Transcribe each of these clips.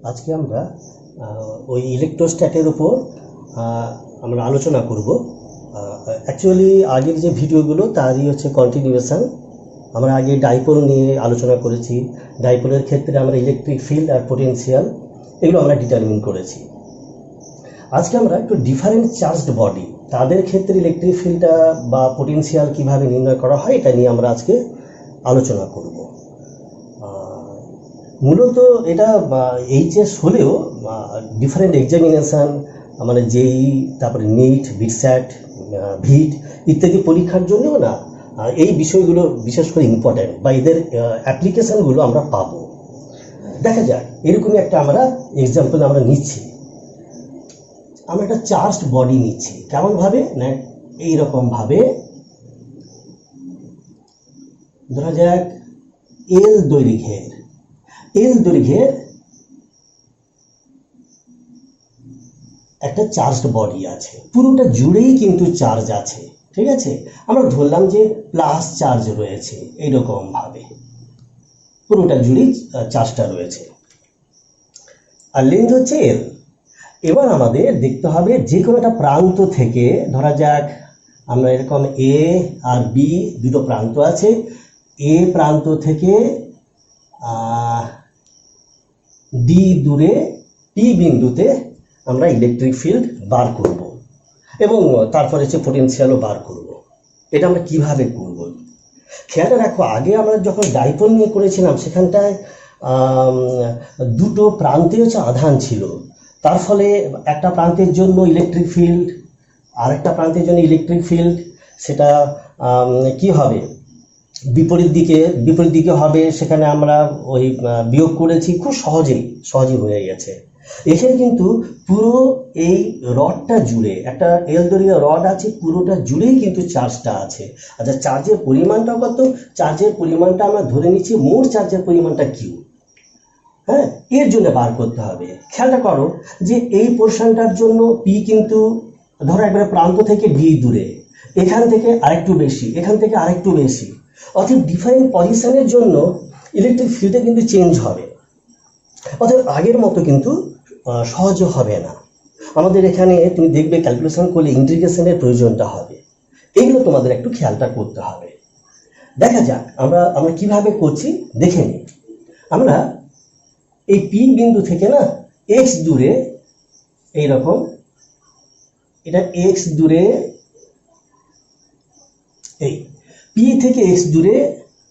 আজকে আমরা ওই ইলেকট্রোস্ট্যাটের উপর আমরা আলোচনা করব। অ্যাকচুয়ালি আগের যে ভিডিওগুলো তারই হচ্ছে কন্টিনিউয়েশন। আমরা আগে ডাইপোল নিয়ে আলোচনা করেছি। ডাইপোলের ক্ষেত্রে আমরা ইলেকট্রিক ফিল্ড আর পোটেনশিয়াল এগুলো আমরা ডিটারমিন করেছি। আজকে আমরা একটু ডিফারেন্ট চার্জড বডি তাদের ক্ষেত্রে ইলেকট্রিক ফিল্ডটা বা পোটেনশিয়াল কীভাবে নির্ণয় করা হয় এটা নিয়ে আমরা আজকে আলোচনা করব। মূলত এটা এইচএস হলেও ডিফারেন্ট এক্সামিনেশান মানে জেই, তারপরে নিট, বিটস্যাট, ভিট ইত্যাদি পরীক্ষার জন্যও না এই বিষয়গুলো বিশেষ করে ইম্পর্ট্যান্ট বা এদের অ্যাপ্লিকেশানগুলো আমরা পাবো। দেখা যাক, এরকমই একটা আমরা এক্সাম্পল আমরা নিচ্ছি। আমরা একটা চার্জড বডি নিচ্ছি। কেমনভাবে না, এইরকমভাবে ধরা যাক এল দৈর্ঘ্যের একটা চার্জড বডি আছে, পুরোটা জুড়েই কিন্তু চার্জ আছে। ঠিক আছে, আমরা ধরলাম যে প্লাস চার্জ রয়েছে, এইরকম ভাবে পুরোটা জুড়েই চার্জটা রয়েছে, আর লেন্থ হচ্ছে এল। এবার আমাদের দেখতে হবে যে কোনো একটা প্রান্ত থেকে, ধরা যাক আমরা এরকম এ আর বি দুটো প্রান্ত আছে, এ প্রান্ত থেকে ডি দূরে পি বিন্দুতে আমরা ইলেকট্রিক ফিল্ড বার করব এবং তারপরে হচ্ছে পোটেনশিয়ালও বার করব। এটা আমরা কিভাবে করব খেয়াল রাখো, আগে আমরা যখন ডাইপোল নিয়ে করেছিলাম সেখানটায় দুটো প্রান্তে হচ্ছে আধান ছিল, তার ফলে একটা প্রান্তের জন্য ইলেকট্রিক ফিল্ড আর একটা প্রান্তের জন্য ইলেকট্রিক ফিল্ড সেটা কি হবে, বিপরীত দিকে হবে। সেখানে আমরা ওই বিয়োগ করেছি, খুব সহজেই হয়ে গেছে। এখানে কিন্তু পুরো এই রডটা জুড়ে একটা এল দৈর্ঘ্যের রড আছে, পুরোটা জুড়েই কিন্তু চার্জটা আছে। আচ্ছা, চার্জের পরিমাণটা কত? চার্জের পরিমাণটা আমরা ধরে নিচ্ছি মোট চার্জের পরিমাণটা কিউ। হ্যাঁ, এর জন্য বার করতে হবে। খেয়ালটা করো যে এই পোর্শনটার জন্য পি কিন্তু ধরো একবারে প্রান্ত থেকে ডি দূরে, এখান থেকে আরেকটু বেশি, এখান থেকে আরেকটু বেশি, অর্থাৎ ডিফারেন্ট পজিশনের জন্য ইলেকট্রিক ফিল্ডে কিন্তু চেঞ্জ হবে। অর্থাৎ আগের মতো কিন্তু সহজ হবে না। আমাদের এখানে তুমি দেখবে ক্যালকুলেশন করলে ইন্টিগ্রেশনের প্রয়োজনটা হবে। এগুলো তোমাদের একটু খেয়ালটা করতে হবে। দেখা যাক আমরা কিভাবে করছি দেখে নিই। আমরা এই পি বিন্দু থেকে না এক্স দূরে, এইরকম এটা এক্স দূরে, এই পি থেকে এক্স দূরে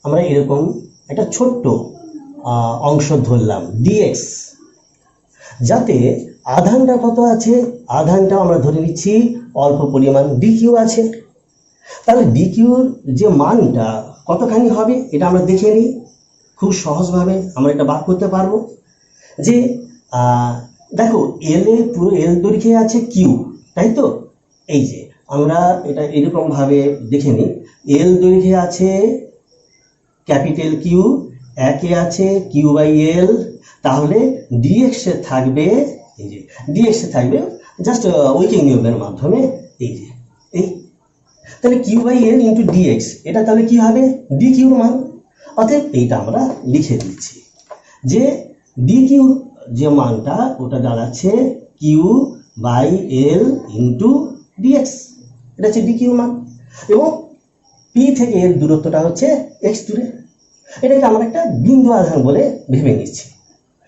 আমরা এরকম একটা ছোট্ট অংশ ধরলাম ডিএক্স, যাতে আধানটা কত আছে, আধানটা আমরা ধরে নিচ্ছি অল্প পরিমাণ ডিকিউ আছে। তাহলে ডিকিউর যে মানটা কতখানি হবে এটা আমরা দেখে নিই। খুব সহজভাবে আমরা এটা বার করতে পারবো যে দেখো পুরো এল দৈর্ঘ্যে আছে কিউ, তাই তো? এই যে আমরা এটা এরকমভাবে দেখে নিই, এল দৈর্ঘ্যে আছে ক্যাপিটাল কিউ, একে আছে কিউ বাই এল, তাহলে ডিএক্সে থাকবে, এই যে ডিএক্সে থাকবে জাস্ট উইকিং নিয়মের মাধ্যমে, এই যে এই, তাহলে Q by L into dx, এটা তাহলে কি হবে ডি কিউর মান। অতএব এইটা আমরা লিখে দিচ্ছি যে ডি কিউ যে মানটা ওটা দাঁড়াচ্ছে Q by L into dx, এটা হচ্ছে ডি কিউ মান। এবং পি থেকে এর দূরত্বটা হচ্ছে এক্স দূরে, এটাকে আমরা একটা বিন্দু আধান বলে ভেবে নিচ্ছি।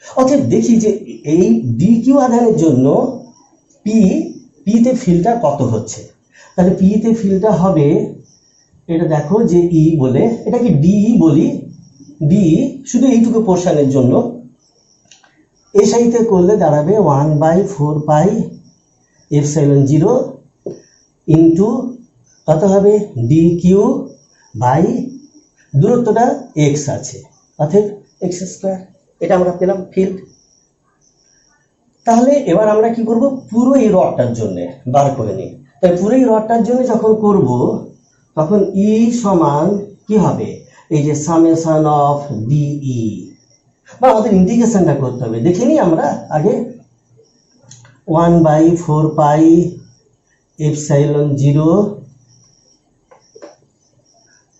অতএব দেখি যে এই ডি কিউ আধানের জন্য পিতে ফিল্ডটা কত হচ্ছে। তাহলে পিতে ফিল্ডটা হবে, এটা দেখো যে ই বলে, এটাকে ডিই বলি, ডি শুধু এইটুকু পোর্শনের জন্য এই সাইতে করলে দাঁড়াবে 1/4 এপসাইলন 0 ইন্টু কত হবে ডি কিউ বাই দূরত্বটা এক্স আছে, অর্থাৎ এক্স স্কোয়ার। এটা আমরা পেলাম ফিল্ড। তাহলে এবার আমরা কি করব, পুরো এই রডটার জন্য বার করে নিই। তাই পুরো এই রডটার জন্য যখন করব তখন ই সমান কি হবে, এই যে সামেশন অফ ডিই, বা আমাদের ইন্টিগ্রেশনটা করতে হবে। দেখে নিই আমরা আগে 1/4 এপসাইলন 0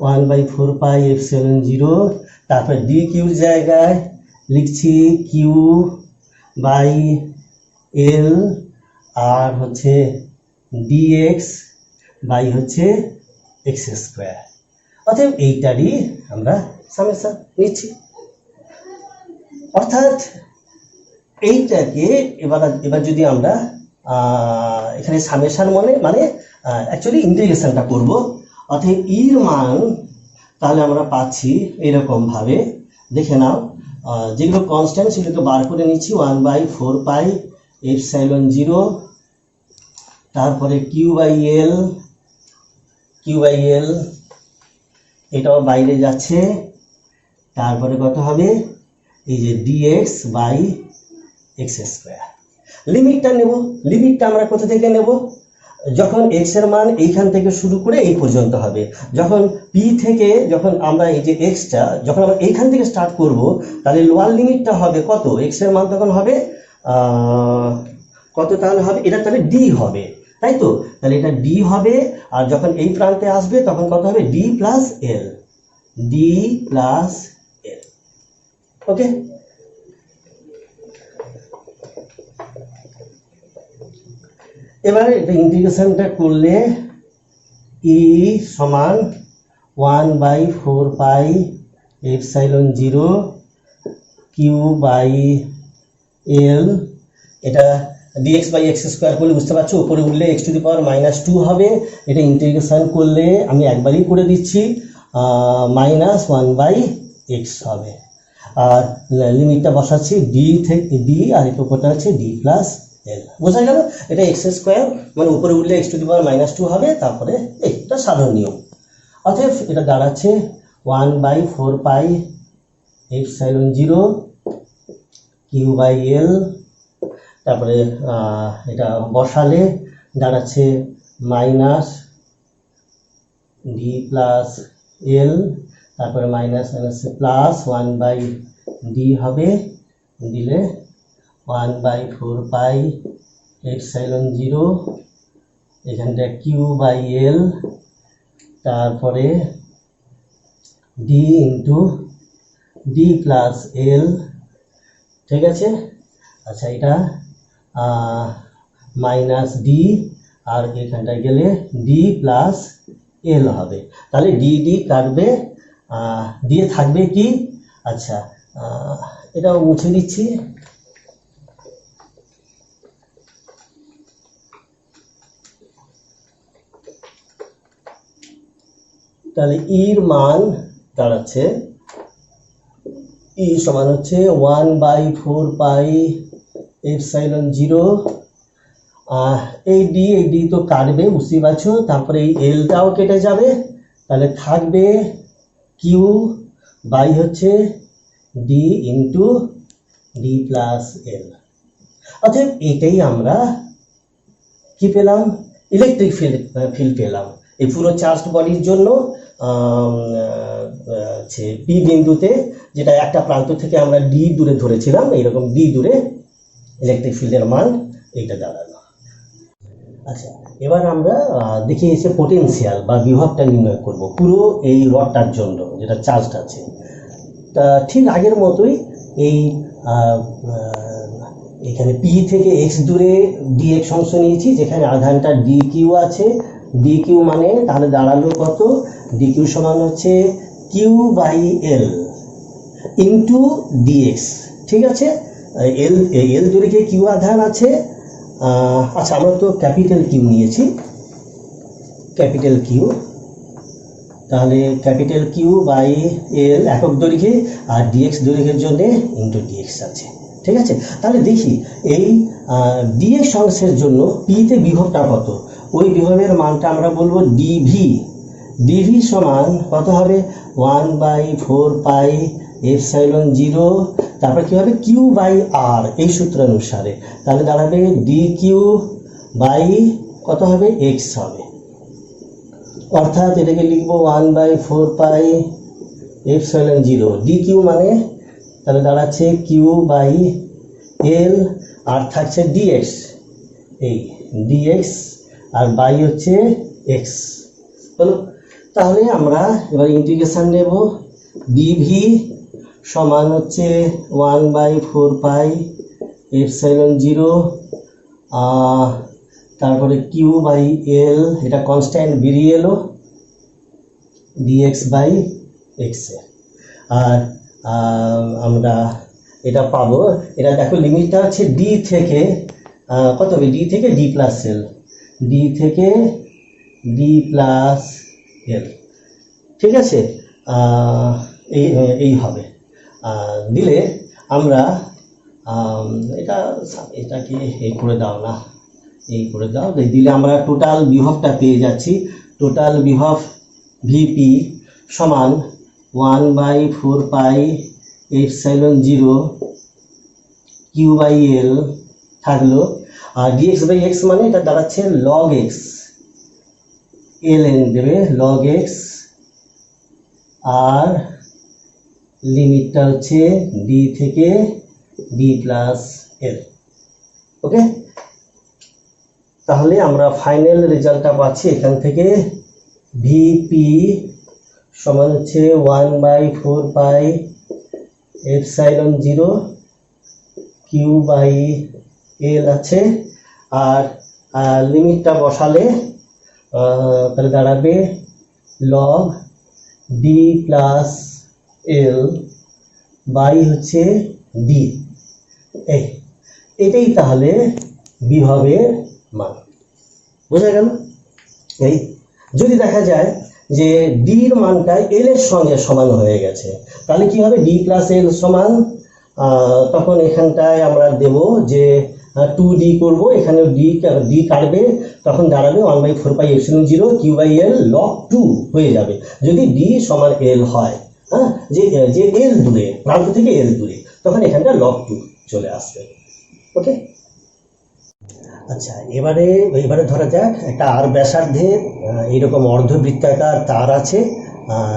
1/4 এপসাইলন 0, তারপর ডি কিউর জায়গায় লিখছি কিউ বাই এল আর হচ্ছে ডিএক্স বাই হচ্ছে এক্স স্কোয়ার। অতএব এইটারই আমরা সামেশন নিচ্ছি। অর্থাৎ এইটাকে এবার যদি আমরা এখানে সামেশন মানে অ্যাকচুয়ালি ইন্টিগ্রেশনটা করব। অতএব ইর মান তাহলে আমরা পাচ্ছি এরকমভাবে, দেখে নাও, যেগুলো কনস্ট্যান্ট সেগুলোকে বার করে নিচ্ছি। 1/4 এপসাইলন 0, তারপরে কিউ বাই এল, এটাও বাইরে যাচ্ছে। তারপরে কত হবে, এই যে ডিএক্স বাই এক্স স্কোয়ার। লিমিটটা নেব, লিমিটটা আমরা কোথা থেকে নেব, যখন এক্স এর মান এইখান থেকে শুরু করে এই পর্যন্ত হবে। যখন পি থেকে যখন আমরা এই যে এক্সটা যখন আমরা এইখান থেকে স্টার্ট করব, তাহলে লোয়ার লিমিটটা হবে কত, এক্স এর মান তখন হবে কত, তাহলে হবে এটা, তাহলে ডি হবে, তাই তো? তাহলে এটা ডি হবে। আর যখন এই প্রান্তে আসবে তখন কত হবে, ডি প্লাস এল, ওকে। এবার এটা ইন্টিগ্রেশনটা করলে ই সমান 1/4 এপসাইলন 0 কিউ বাই এল, এটা ডিএক্স বাই এক্স স্কোয়ার করলে বুঝতে পারছো, উপরে উঠলে x⁻² হবে। এটা ইন্টিগ্রেশন করলে আমি একবারই করে দিচ্ছি, -1/x হবে। আর লিমিটটা বসাচ্ছি ডি থেকে ডি, আর এটা উপরটা হচ্ছে ডি প্লাস এল। বোঝা গেল? এটা এক্স স্কোয়ার মানে উপরে উঠলে x⁻² হবে, তারপরে এটা সাধারণ নিয়ম। অতএব এটা দাঁড়াচ্ছে 1/4 এপসাইলন 0 কিউ বাই এল, তারপরে এটা বসালে দাঁড়াচ্ছে মাইনাস ডি প্লাস এল, তারপরে মাইনাস প্লাস 1/ডি হবে, দিলে 1/4 এপসাইলন 0, এখানটা কিউ বাই এল, তারপরে ডি ইন্টু ডি প্লাস এল। ঠিক আছে? আচ্ছা, এটা মাইনাস ডি, আর এখানটায় গেলে ডি প্লাস এল হবে। তাহলে ডি ডি কাটবে, দিয়ে থাকবে কি, আচ্ছা এটাও মুছে দিচ্ছি। তাহলে ইর মান দাঁড়াচ্ছে, ই সমান হচ্ছে 1/4 এপসাইলন 0, এই ডি তো কাটবে, বুঝতেই পারছো। তারপরে এই এলটাও কেটে যাবে, তাহলে থাকবে কিউ বাই হচ্ছে ডি ইন্টু ডি প্লাস এল। অতএব এটাই আমরা কি পেলাম, ইলেকট্রিক ফিল্ড পেলাম এই পুরো চার্জড বডির জন্য। পি বিন্দুতে, যেটা একটা প্রান্ত থেকে আমরা ডি দূরে ধরেছিলাম, এইরকম ডি দূরে ইলেকট্রিক ফিল্ডের মান এইটা দাঁড়ালো। আচ্ছা, এবার আমরা দেখি এসে পোটেনশিয়াল বা বিভবটা নির্ণয় করব পুরো এই রডটার জন্য যেটা চার্জড আছে। তা ঠিক আগের মতোই এই এখানে পি থেকে এক্স দূরে ডিএক্স অংশ নিয়েছি, যেখানে আধানটা ডি কিউ আছে। ডি কিউ মানে তাহলে দাঁড়ালো কত, ডি কিউ সমান হচ্ছে Q by L into dx. ঠিক আছে? এল দূরে কিউ আধান আছে। আচ্ছা, আমরা তো ক্যাপিটাল কিউ নিয়েছি, ক্যাপিটাল কিউ, তাহলে ক্যাপিটাল কিউ বাই এল একক দৈর্ঘ্যে, আর ডিএক্স দৈর্ঘ্যের জন্য ইন্টু ডিএক্স আছে। ঠিক আছে? তাহলে দেখি এই ডিএক্স অংশের জন্য পিতে বিভবটা কত, ওই বিভবের মানটা আমরা বলবো ডিভি। ডিভি সমান কত হবে, 1/4 এপসাইলন 0, তারপর কি হবে, কিউ বাই আর, এই সূত্র অনুসারে তাহলে দাঁড়াবে ডি কিউ বাই কত হবে, এক্স হবে। অর্থাৎ এটাকে লিখবো 1/4 এপসাইলন 0, ডি কিউ মানে তাহলে দাঁড়াচ্ছে কিউ বাই এল, আর থাকছে ডিএক্স, এই ডিএক্স, আর বাই হচ্ছে এক্স হলো। তাহলে আমরা এবার ইন্টিগ্রেশন নেব, ডিভি সমান হচ্ছে 1/4 এপসাইলন জিরো, তারপরে কিউ বাই এল, এটা কনস্ট্যান্ট বেরিয়ে এলো ডিএক্স বাই এক্স এর। আর আমরা এটা পাবো, এটা দেখো লিমিটটা হচ্ছে ডি থেকে কত হবে, ডি থেকে ডি প্লাস এল, ডি থেকে ডি প্লাস এল, ঠিক আছে। এই এই হবে দিলে আমরা এটাকে এই করে দাও না, এই করে দাও, দিলে আমরা টোটাল বিভবটা পেয়ে যাচ্ছি। টোটাল বিভব ভিপি সমান 1/4 pi epsilon zero Q by L থাকলো, আর ডিএক্স বাই এক্স মানে এটা দাঁড়াচ্ছে লগ এক্স, এল এন দেবে লগ এক্স, আর লিমিটটা হচ্ছে ডি থেকে ডি প্লাস এল। ওকে, তাহলে আমরা ফাইনাল রেজাল্টটা পাচ্ছি এখান থেকে ভিপি সমান হচ্ছে 1/4 pi epsilon zero Q by L আছে, আর লিমিটটা বসালে তাহলে দাঁড়াবে log D plus L by হচ্ছে ডি। এটাই তাহলে বিভবের মান, বোঝা গেল। এই যদি দেখা যায় যে ডির মানটা এল এর সঙ্গে সমান হয়ে গেছে, তাহলে কি হবে, ডি প্লাস এল সমান, তখন এখানটায় আমরা দেব যে 2d করবো, এখানে ডি কাটবে, তখন দাঁড়াবে 1/4 pi epsilon zero Q by L log 2 হয়ে যাবে, যদি ডি সমান এল হয়। হ্যাঁ, যে এল দূরে, প্রান্ত থেকে এল দূরে, তখন এখানটা লগ 2 চলে আসবে। ওকে, আচ্ছা, এবারে ধরা যাক একটা আর ব্যাসার্ধের এইরকম অর্ধবৃত্তাকার তার আছে,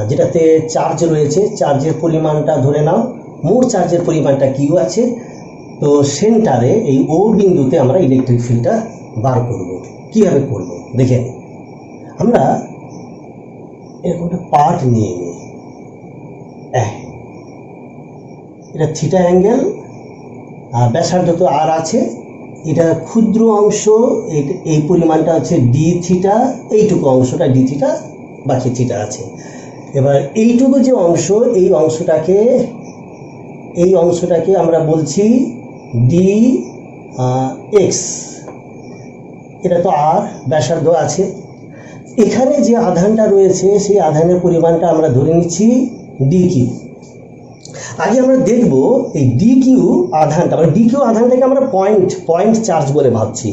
যেটাতে চার্জ রয়েছে, চার্জের পরিমাণটা ধরে নাও, মোট চার্জের পরিমাণটা কিউ আছে। তো সেন্টারে এই ও বিন্দুতে আমরা ইলেকট্রিক ফিল্ডটা বার করব। কীভাবে করব দেখে নিই। আমরা এরকম একটা পার্ট নিয়ে নিই, এটা থিটা অ্যাঙ্গেল, ব্যাসার্ধ তো আর আছে, এটা ক্ষুদ্র অংশ, এই পরিমাণটা হচ্ছে ডি থিটা, এইটুকু অংশটা ডি থিটা, বাকি থিটা আছে। এবার এইটুকু যে অংশ, এই অংশটাকে আমরা বলছি ডি এক্স, এটা তো আর ব্যাসার্ধ আছে। এখানে যে আধানটা রয়েছে সেই আধানের পরিমাণটা আমরা ধরে নিচ্ছি ডি কিউ। আগে আমরা দেখব এই ডি কিউ আধানটা, মানে ডি কিউ আধানটাকে আমরা পয়েন্ট চার্জ বলে ভাবছি,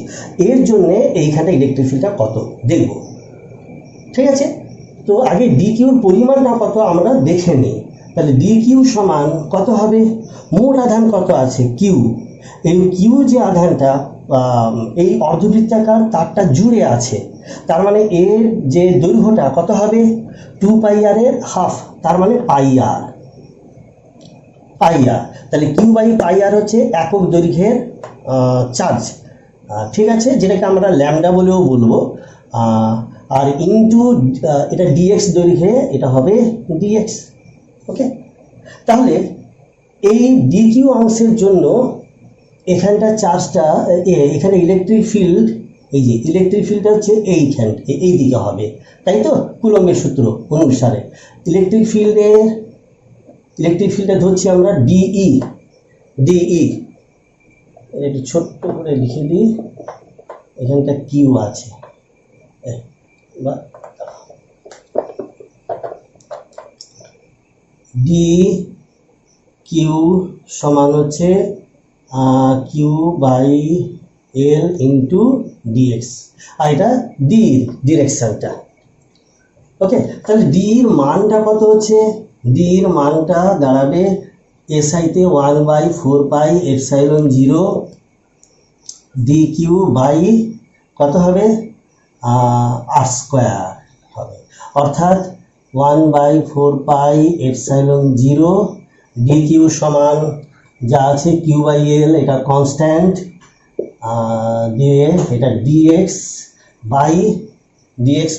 এর জন্যে এইখানটা ইলেকট্রিক ফিল্ডটা কত দেখব, ঠিক আছে। তো আগে ডি কিউর পরিমাণটা কত আমরা দেখে নিই। তাহলে ডি কিউ সমান কত হবে, মোট আধান কত আছে কিউ, এই কিউ যে আধানটা এই অর্ধবৃত্তাকার তারটা জুড়ে আছে, তার মানে এর যে দৈর্ঘ্যটা কত হবে 2 পাই আর এর হাফ, তার মানে পাই আর। তাহলে কিউ বাই পাই আর হচ্ছে একক দৈর্ঘ্যের চার্জ, ঠিক আছে, যেটাকে আমরা ল্যামডা বলেও বলবো, আর ইনটু এটা ডিএক্স দৈর্ঘ্যে, এটা হবে ডিএক্স। ওকে, তাহলে এই ডি কিউ অংশের জন্য এখানটা চার্জটা, এখানে ইলেকট্রিক ফিল্ড, এই যে ইলেকট্রিক ফিল্ডটা হচ্ছে এই দিকে হবে, তাই তো, কুলম্বের সূত্র অনুসারে ইলেকট্রিক ফিল্ডটা ধরছি আমরা ডিই, একটু ছোট্ট করে লিখে দিই, এখানটা কিউ আছে, ডি কিউ সমান হচ্ছে Q by L into DX, আর এটা ডিরেকশনটা। ওকে, তাহলে ডির মানটা কত হচ্ছে, ডির মানটা দাঁড়াবে এসআইতে 1/4 pi epsilon zero D Q by কত হবে আর স্কোয়ার হবে, অর্থাৎ 1/4 pi epsilon zero D Q সমান যা আছে কিউ বাই এল, এটা কনস্ট্যান্ট, দিয়ে এটা ডিএক্স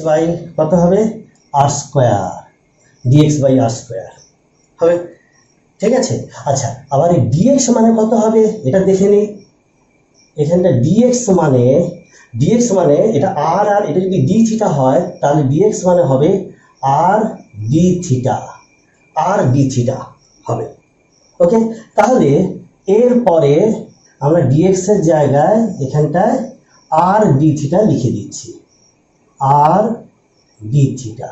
বাই কত হবে আর square, DX by R square হবে, ঠিক আছে। আচ্ছা, আবার এই ডিএক্স মানে কত হবে এটা দেখে নিই। এখানটা ডিএক্স মানে এটা আর আর এটা যদি ডি থিটা হয় তাহলে ডিএক্স মানে হবে আর ডি থিটা হবে। ওকে, তাহলে এরপরে আমরা ডিএক্স এর জায়গায় এখানটায় আর ডি থিটা লিখে দিচ্ছি, আর ডি থিটা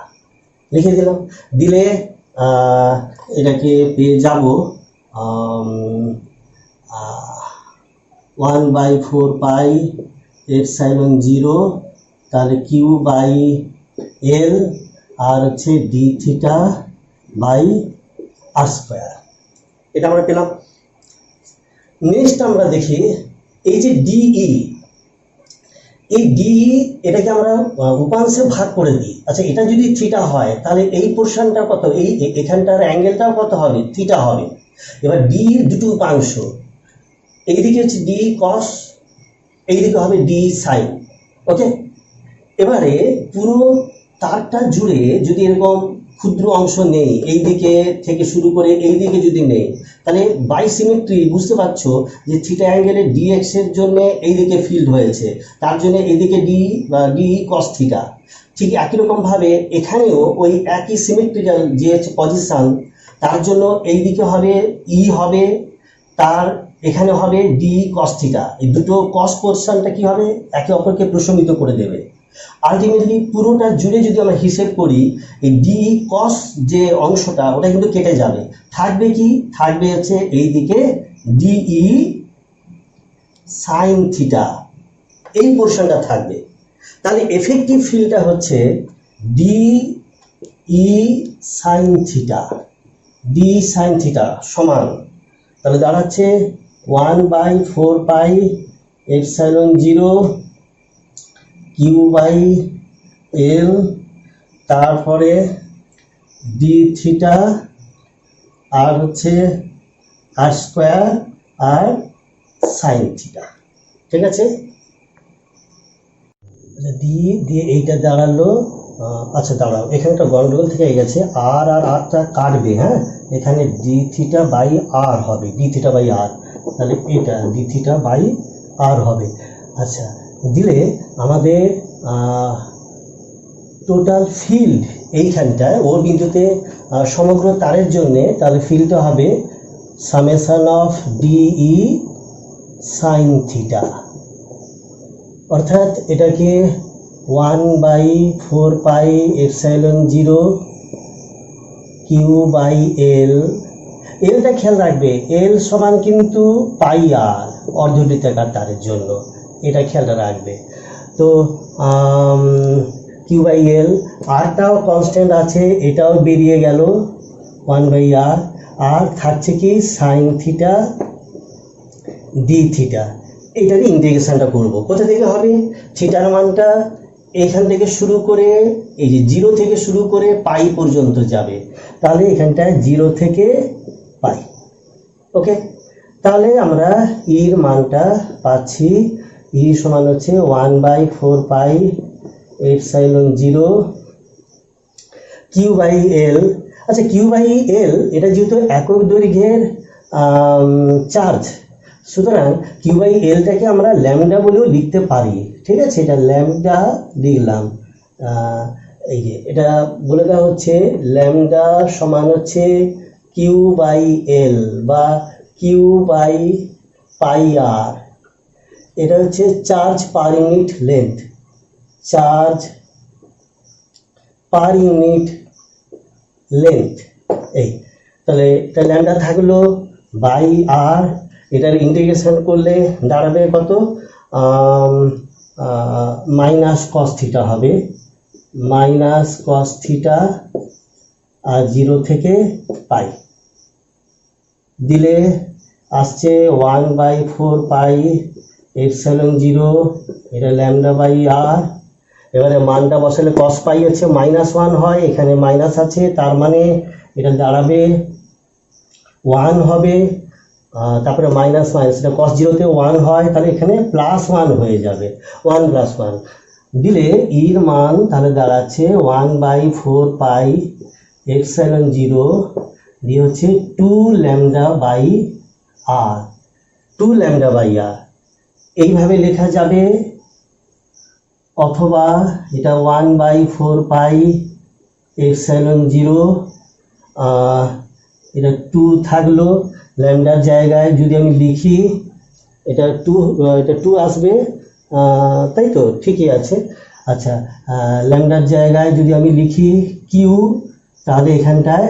লিখে দিলাম। দিলে এটাকে পেয়ে যাব 1/4 পাই এপসাইলন 0, তাহলে কিউ বাই এল আর হচ্ছে D theta by R square, এটা আমরা পেলাম। নেক্সট আমরা দেখি এই যে ডিই, এই ডিই এটাকে আমরা উপাংশে ভাগ করে দিই। আচ্ছা, এটা যদি থিটা হয় তাহলে এই পোর্শনটা কত, এই এখানটার অ্যাঙ্গেলটাও কত হবে, থিটা হবে। এবার ডি এর দুটো উপাংশ, এইদিকে হচ্ছে ডি কস, এইদিকে হবে ডি সাইন। ওকে, এবারে পুরো তারটা জুড়ে যদি এরকম ক্ষুদ্র অংশ নেই, এই দিকে থেকে শুরু করে এই দিকে যদি নেই, তাহলে বাই সিমেট্রি বুঝতে পারছো যে থিটা অ্যাঙ্গেলের ডিএক্স এর জন্য এইদিকে ফিল্ড হয়েছে, তার জন্য এইদিকে ডি বা ডি কস থিটা। ঠিক একই রকম ভাবে এখানেও ওই একই সিমেট্রিক্যাল যে পজিশন, তার জন্য এইদিকে হবে ই হবে, তার এখানে হবে ডি কস থিটা। এই দুটো কস পোর্শনটা কি হবে, একে অপরকে প্রশমিত করে দেবে। আলটিমেটলি পুরোটা জুড়ে যদি আমরা হিসেব করি, এই ডি কস যে অংশটা ওটা কিন্তু কেটে যাবে, থাকবে কি, থাকবে হচ্ছে এইদিকে ডিই সাইন থিটা, এই পোর্শনটা থাকবে। তাহলে এফেক্টিভ ফিল্ডটা হচ্ছে ডিই সাইন থিটা সমান, তাহলে দাঁড়াচ্ছে 1/4 pi epsilon 0 Q by L, তারপরে ডি থিটা আর হচ্ছে আর স্কোয়ার আর সাইন থিটা। ঠিক আছে, দিয়ে এইটা দাঁড়ালো। আচ্ছা দাঁড়াও, এখানে একটা গন্ডগোল থেকে গেছে, আর আর আরটা কাটবে। হ্যাঁ, এখানে ডি থিটা বাই আর হবে, ডি থিটা বাই আর, তাহলে এটা ডি থিটা বাই আর হবে। আচ্ছা, দিলে আমাদের টোটাল ফিল্ড এইখানটায় ওর বিন্দুতে সমগ্র তারের জন্যে, তাহলে ফিল্ডটা হবে summation of DE sine theta, অর্থাৎ এটাকে 1/4 pi epsilon 0 Q by L, এলটা খেয়াল রাখবে, এল সমান কিন্তু পাই আর অর্ধবৃত্তাকার তারের জন্য, এটা খেয়ালটা রাখবে। তো কিউ বাই এল, আরটাও কনস্ট্যান্ট আছে, এটাও বেরিয়ে গেল 1/r, আর থাকছে কি সাইন থিটা ডি থিটা। এইটাকে ইন্টিগ্রেশনটা করব, কোথা থেকে হবে, থিটার মানটা এখান থেকে শুরু করে এই যে 0 থেকে শুরু করে পাই পর্যন্ত যাবে, তাহলে এখানটায় 0 থেকে পাই। ওকে, তাহলে আমরা ইর মানটা পাচ্ছি, ই সমান হচ্ছে 1/4 pi epsilon 0 Q by L. আচ্ছা, কিউ বাই এল এটা যেহেতু একক দৈর্ঘ্যের চার্জ, সুতরাং কিউ বাই এলটাকে আমরা ল্যামডা বলেও লিখতে পারি। ঠিক আছে, এটা ল্যামডা লিখলাম। এই যে এটা বলে দেওয়া হচ্ছে ল্যামডা সমান হচ্ছে কিউ বাই এল বা কিউ বাই পাই আর। এটা হচ্ছে charge per unit length, charge per unit length. এই তাহলে এটা ল্যামডা থাকলো বাই আর, এটার ইন্টিগ্রেশন করলে দাঁড়াবে কত, মাইনাস কস থিটা হবে, মাইনাস কস থিটা আর 0 থেকে পাই দিলে আসছে 1/4 পাই এপসাইলন 0, এটা ল্যামডা বাই আর। এবারে মানটা বসালে কস পাই হচ্ছে -1 হয়, এখানে মাইনাস আছে, তার মানে এটা দাঁড়াবে 1 হবে, তারপরে মাইনাস মাইনাস, এটা কস 0-তে 1 হয়, তাহলে এখানে +1 হয়ে যাবে, 1 + 1 দিলে ইর মান তাহলে দাঁড়াচ্ছে 1/4 পাই এপসাইলন 0 দিয়ে হচ্ছে 2 lambda by R, 2 lambda by R. এইভাবে লেখা যাবে, অথবা এটা 1/4 পাই এপসাইলন 0, এটা 2 থাকলো, ল্যামডার জায়গায় যদি আমি লিখি এটা 2 আসবে, তাই তো ঠিকই আছে। আচ্ছা, ল্যামডার জায়গায় যদি আমি লিখি কিউ, তাহলে এখানটায়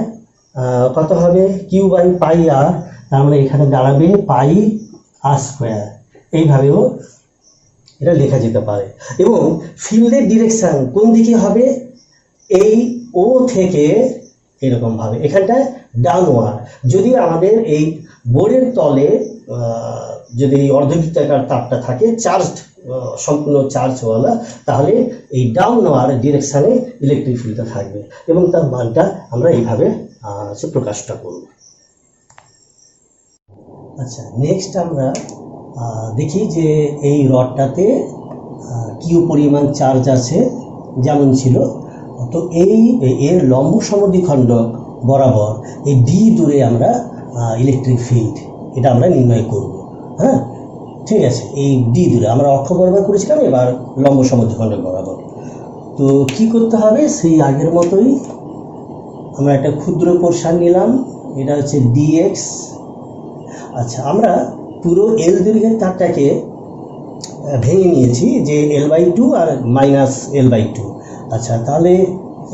কত হবে, কিউ বাই পাই আর, তার মানে এখানে দাঁড়াবে পাই আর স্কোয়ার। এইভাবেও এটা লেখা যেতে পারে। এবং ফিল্ডের ডিরেকশন কোন দিকে হবে, এই ও থেকে এরকম ভাবে এখানটায় ডাউনওয়ার্ড। যদি আমাদের এই বোর্ডের তলে যদি এই অর্ধবৃত্তাকার তাপটা থাকে চার্জড, সম্পূর্ণ চার্জওয়ালা, তাহলে এই ডাউনওয়ার্ড ডিরেকশানে ইলেকট্রিক ফিল্ডটা থাকবে এবং তার মানটা আমরা এইভাবে প্রকাশটা করব। আচ্ছা, নেক্সট আমরা দেখি যে এই রডটাতে কিউ পরিমাণ চার্জ আছে যেমন ছিল, তো এর লম্ব সমদ্বিখণ্ডক বরাবর এই ডি দূরে আমরা ইলেকট্রিক ফিল্ড এটা আমরা নির্ণয় করব। হ্যাঁ, ঠিক আছে, এই ডি দূরে আমরা অক্ষ বরাবর করেছিলাম, এবার লম্ব সমদ্বিখণ্ডক বরাবর। তো কি করতে হবে, সেই আগের মতোই আমরা একটা ক্ষুদ্র পোর্শন নিলাম, এটা হচ্ছে ডিএক্স। আচ্ছা, আমরা পুরো এল দৈর্ঘ্যের তারটাকে ভেঙে নিয়েছি যে L/2 আর -L/2। আচ্ছা, তাহলে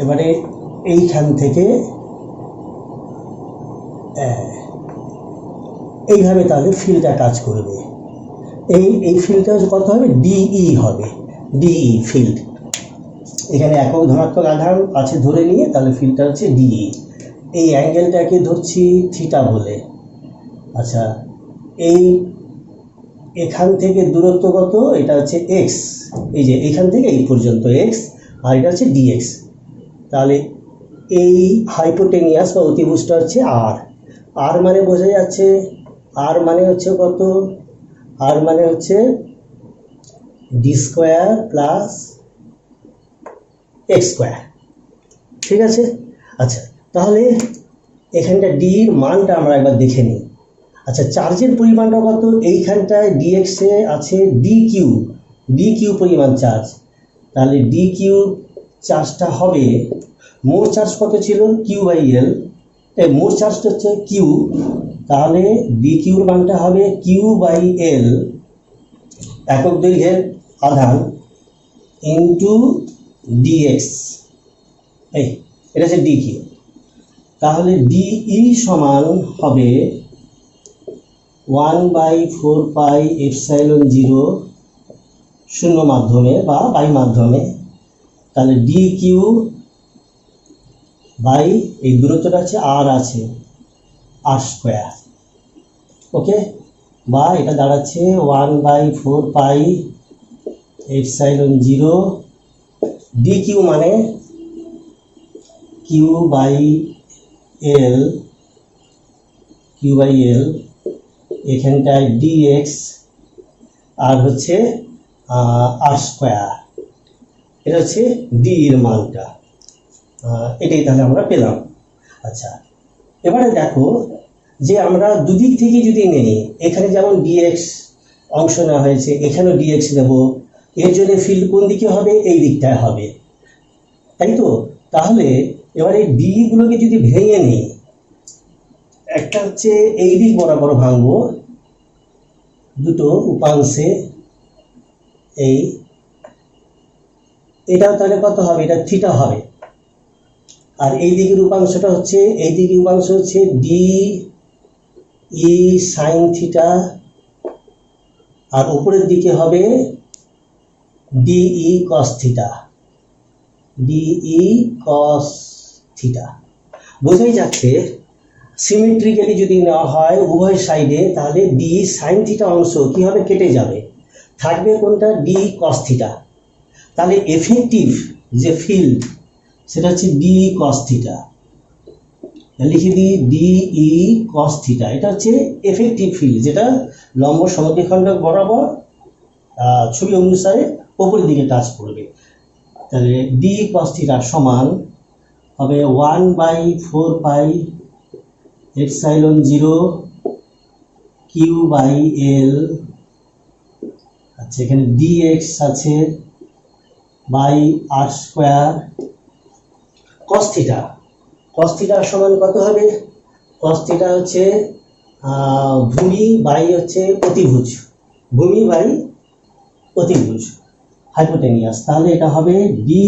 এবারে এইখান থেকে এইভাবে তাহলে ফিল্ডটা কাজ করবে। এই ফিল্ডটা কত হবে, ডিই হবে, ডিই ফিল্ড। এখানে একক ধনাত্মক আধান আছে ধরে নিয়ে তাহলে ফিল্ডটা হচ্ছে ডিই। এই অ্যাঙ্গেলটাকে ধরছি থিটা বলে। আচ্ছা, এখান থেকে দূরত্ব কত, এটা হচ্ছে এক্স, এই যে এখান থেকে এই পর্যন্ত এক্স, আর এটা হচ্ছে ডিএক্স। তাহলে এই হাইপোটেনিয়াস বা অতিভুজটা হচ্ছে আর। আর মানে বোঝা যাচ্ছে, আর মানে হচ্ছে কত, আর মানে হচ্ছে D square plus x square, ঠিক আছে। আচ্ছা, তাহলে এখানটা ডির মানটা আমরা একবার দেখে নিই। আচ্ছা, চার্জের পরিমাণটা কত, এইখানটায় ডিএক্সে আছে ডি কিউ পরিমাণ চার্জ, তাহলে ডি কিউ চার্জটা হবে, মোট চার্জ কত ছিল কিউ/এল, মোট চার্জটা হচ্ছে কিউ, তাহলে ডি কিউর মানটা হবে কিউ/এল একক দৈর্ঘ্যের আধান ইন্টু ডিএক্স, এটা হচ্ছে ডি কিউ। তাহলে ডিই সমান হবে 1/4 পাই এপসাইলন 0 শূন্য মাধ্যমে বা বাই মাধ্যমে, তাহলে ডি কিউ বাই এই দূরত্বটা আছে আর স্কোয়ার, ওকে, বা এটা দাঁড়াচ্ছে 1/4 পাই এপসাইলন 0 ডি কিউ মানে কিউ/এল, এখানটায় ডিএক্স আর হচ্ছে আর স্কোয়ার, এটা হচ্ছে ডি এর মানটা, এটাই তাহলে আমরা পেলাম। আচ্ছা, এবারে দেখো যে আমরা দুদিক থেকে যদি নেই, এখানে যেমন ডিএক্স অংশ নেওয়া হয়েছে, এখানেও ডিএক্স নেব, এর জন্য ফিল্ড কোন দিকে হবে, এই দিকটায় হবে, তাই তো। তাহলে এবারে ডিগুলোকে যদি ভেঙে নিই, একটা হচ্ছে এই দিক বরাবর ভাঙবো দুটো উপাংশে, এটাও তাহলে কত হবে, এটা থিটা হবে, আর এই দিকের উপাংশটা হচ্ছে, এই দিকের উপাংশ হচ্ছে ডি ই সাইন থিটা, আর উপরের দিকে হবে ডিই কস থিটা, বোঝাই যাচ্ছে সিমেট্রিক্যালি যদি নেওয়া হয় উভয় সাইডে, তাহলে ডি সাইন থিটা অংশ কি হবে, কেটে যাবে, থাকবে কোনটা, ডি কস থিটা। তাহলে এফেক্টিভ যে ফিল্ড সেটা হচ্ছে ডি কস থিটা, লিখে দিই ডিই কস থিটা, এটা হচ্ছে এফেক্টিভ ফিল্ড যেটা লম্ব সমদ্বিখণ্ডক বরাবর ছবি অনুসারে উপরের দিকে টাচ করবে। তাহলে ডি কস থিটা সমান হবে 1/4 পাই এপসাইলন 0 কিউ/এল আচ্ছা, এখানে dx আছে by R square cos theta. cos theta সমান কত হবে? cos থিটা হচ্ছে ভূমি বাই হচ্ছে অতিভুজ, ভূমি বাই অতিভুজ হাইপোটেনিয়াস। তাহলে এটা হবে ডি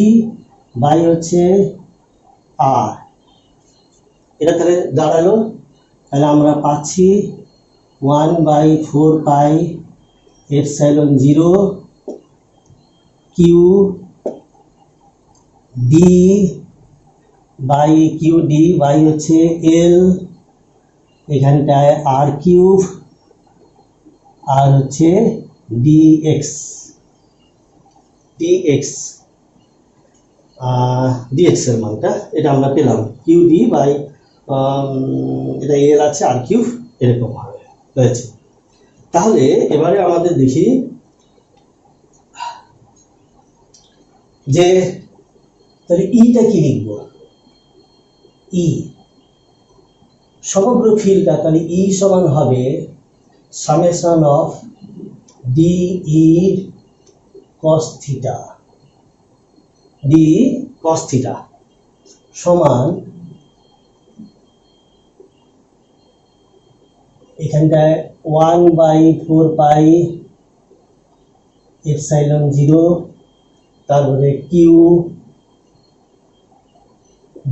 বাই হচ্ছে আর। এটা তাহলে দাঁড়ালো, তাহলে আমরা পাচ্ছি 1/4 epsilon 0 Q D by Q D by হচ্ছে এল, এখানটায় আর কিউব আর হচ্ছে ডিএক্স ডিএক্স ডিএক্স এর মানটা এটা আমরা পেলাম কিউ ডি বাই এটা এল আছে আর কিউব এরকম ভাবে হয়েছে। তাহলে এবারে আমাদের দেখি যে তাহলে ইটা কি লিখবো? ই সমগ্র ফিল্ডটা তাহলে ই সমান হবে summation of D E cos theta, D cos theta সমান এখানটায় 1/4 এপসাইলন 0, তারপরে Q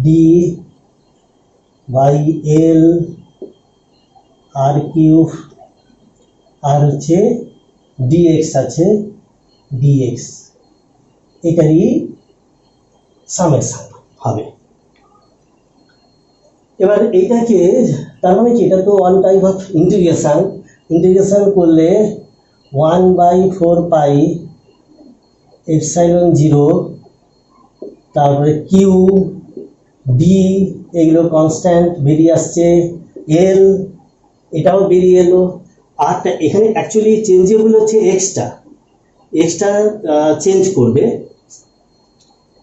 D by L R cube আর হচ্ছে ডিএক্স আছে ডিএক্স, এটারই সামেশন হবে। এবার এইটাকে তার মানে কি, এটা তো one type of integration, integration করলে 1/4 এপসাইলন 0, তারপরে কিউ ডি এগুলো কনস্ট্যান্ট বেরিয়ে আসছে, এল এটাও বেরিয়ে এলো। আরটা এখানে অ্যাকচুয়ালি চেঞ্জেবল হচ্ছে এক্সটা, এক্সটা চেঞ্জ করবে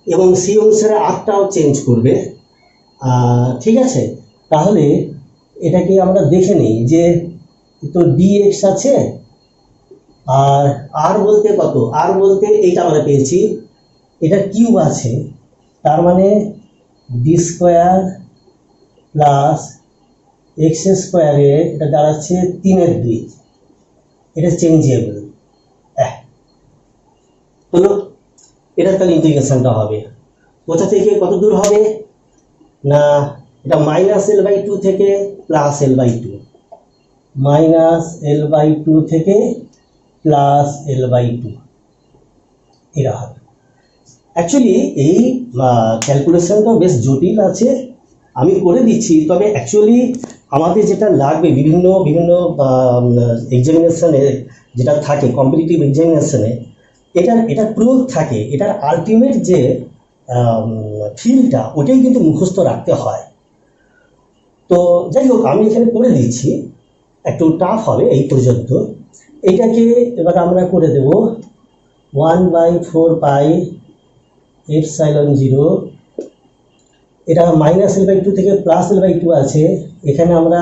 এবং সেই অনুসারে আরটাও চেঞ্জ করবে, ঠিক আছে। তাহলে এটাকে আমরা দেখে নিই যে তো ডিএক্স আছে আর আর বলতে কত, আর বলতে এইটা আমরা পেয়েছি, এটা কিউব আছে, তার মানে ডি স্কোয়ার প্লাস এক্স স্কোয়ারে এটা দাঁড়াচ্ছে 3/2, এটা চেঞ্জেবল হলো। এটা তাহলে ইন্টিগ্রেশনটা হবে কোথা থেকে কত দূর হবে না, এটা -L/2 থেকে +L/2, -L/2 থেকে +L/2 এরা হবে। অ্যাকচুয়ালি এই ক্যালকুলেশনটা বেশ জটিল আছে, আমি করে দিচ্ছি, তবে অ্যাকচুয়ালি আমাদের যেটা লাগবে বিভিন্ন বিভিন্ন এক্সামিনেশনে যেটা থাকে কম্পিটিটিভ এক্সামিনেশনে, এটা প্রয়োগ থাকে, এটার আলটিমেট যে ফিলটা ওটাই কিন্তু মুখস্থ রাখতে হয়। তো যাই হোক, আমি এখানে করে দিচ্ছি, একটু টাফ হবে এই পর্যন্ত। এইটাকে এবার আমরা করে দেব 1/4 এপসাইলন 0, এটা -L/2 থেকে +L/2 আছে, এখানে আমরা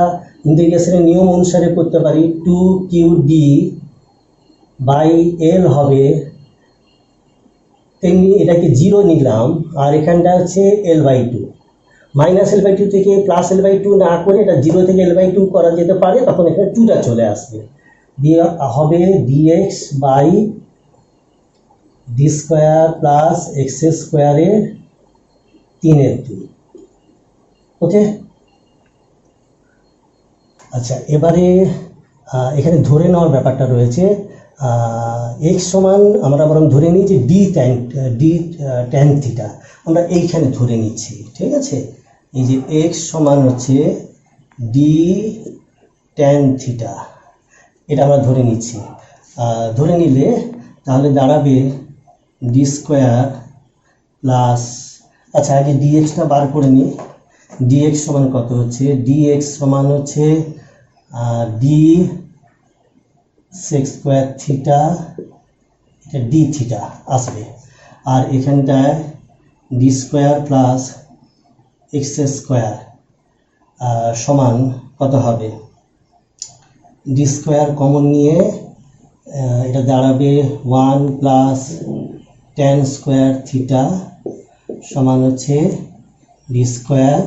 ইন্টিগ্রেশনের নিয়ম অনুসারে করতে পারি 2QD বাই এল হবে, তেমনি এটাকে 0 নিলাম আর এখানটা হচ্ছে L/2, -L/2 থেকে +L/2 না করে এটা 0 থেকে L/2 করা যেতে পারে, তখন এখানে 2টা চলে আসবে, দিয়ে হবে dx by D square plus X স্কোয়ারের 3/2। ওকে, আচ্ছা এবারে এখানে ধরে নেওয়ার ব্যাপারটা রয়েছে, এক্স সমান আমরা বরং ধরে নিই যে ডি ট্যান থিটা, আমরা এইখানে ধরে নিচ্ছি, ঠিক আছে। এই যে এক্স সমান হচ্ছে ডি ট্যান থিটা, এটা আমরা ধরে নিচ্ছি। ধরে নিলে তাহলে দাঁড়াবে ডি স্কোয়ার প্লাস, আচ্ছা আগে ডিএক্সটা বার করে নিই, ডিএক্স সমান কত হচ্ছে, ডিএক্স সমান হচ্ছে ডি সেক স্কোয়ার থিটা, এটা ডি থিটা আসবে, আর এখানটায় D square plus x square সমান কত হবে, ডি স্কোয়ার কমন নিয়ে এটা দাঁড়াবে 1 প্লাস tan স্কোয়ার থিটা সমান হচ্ছে ডি স্কোয়ার,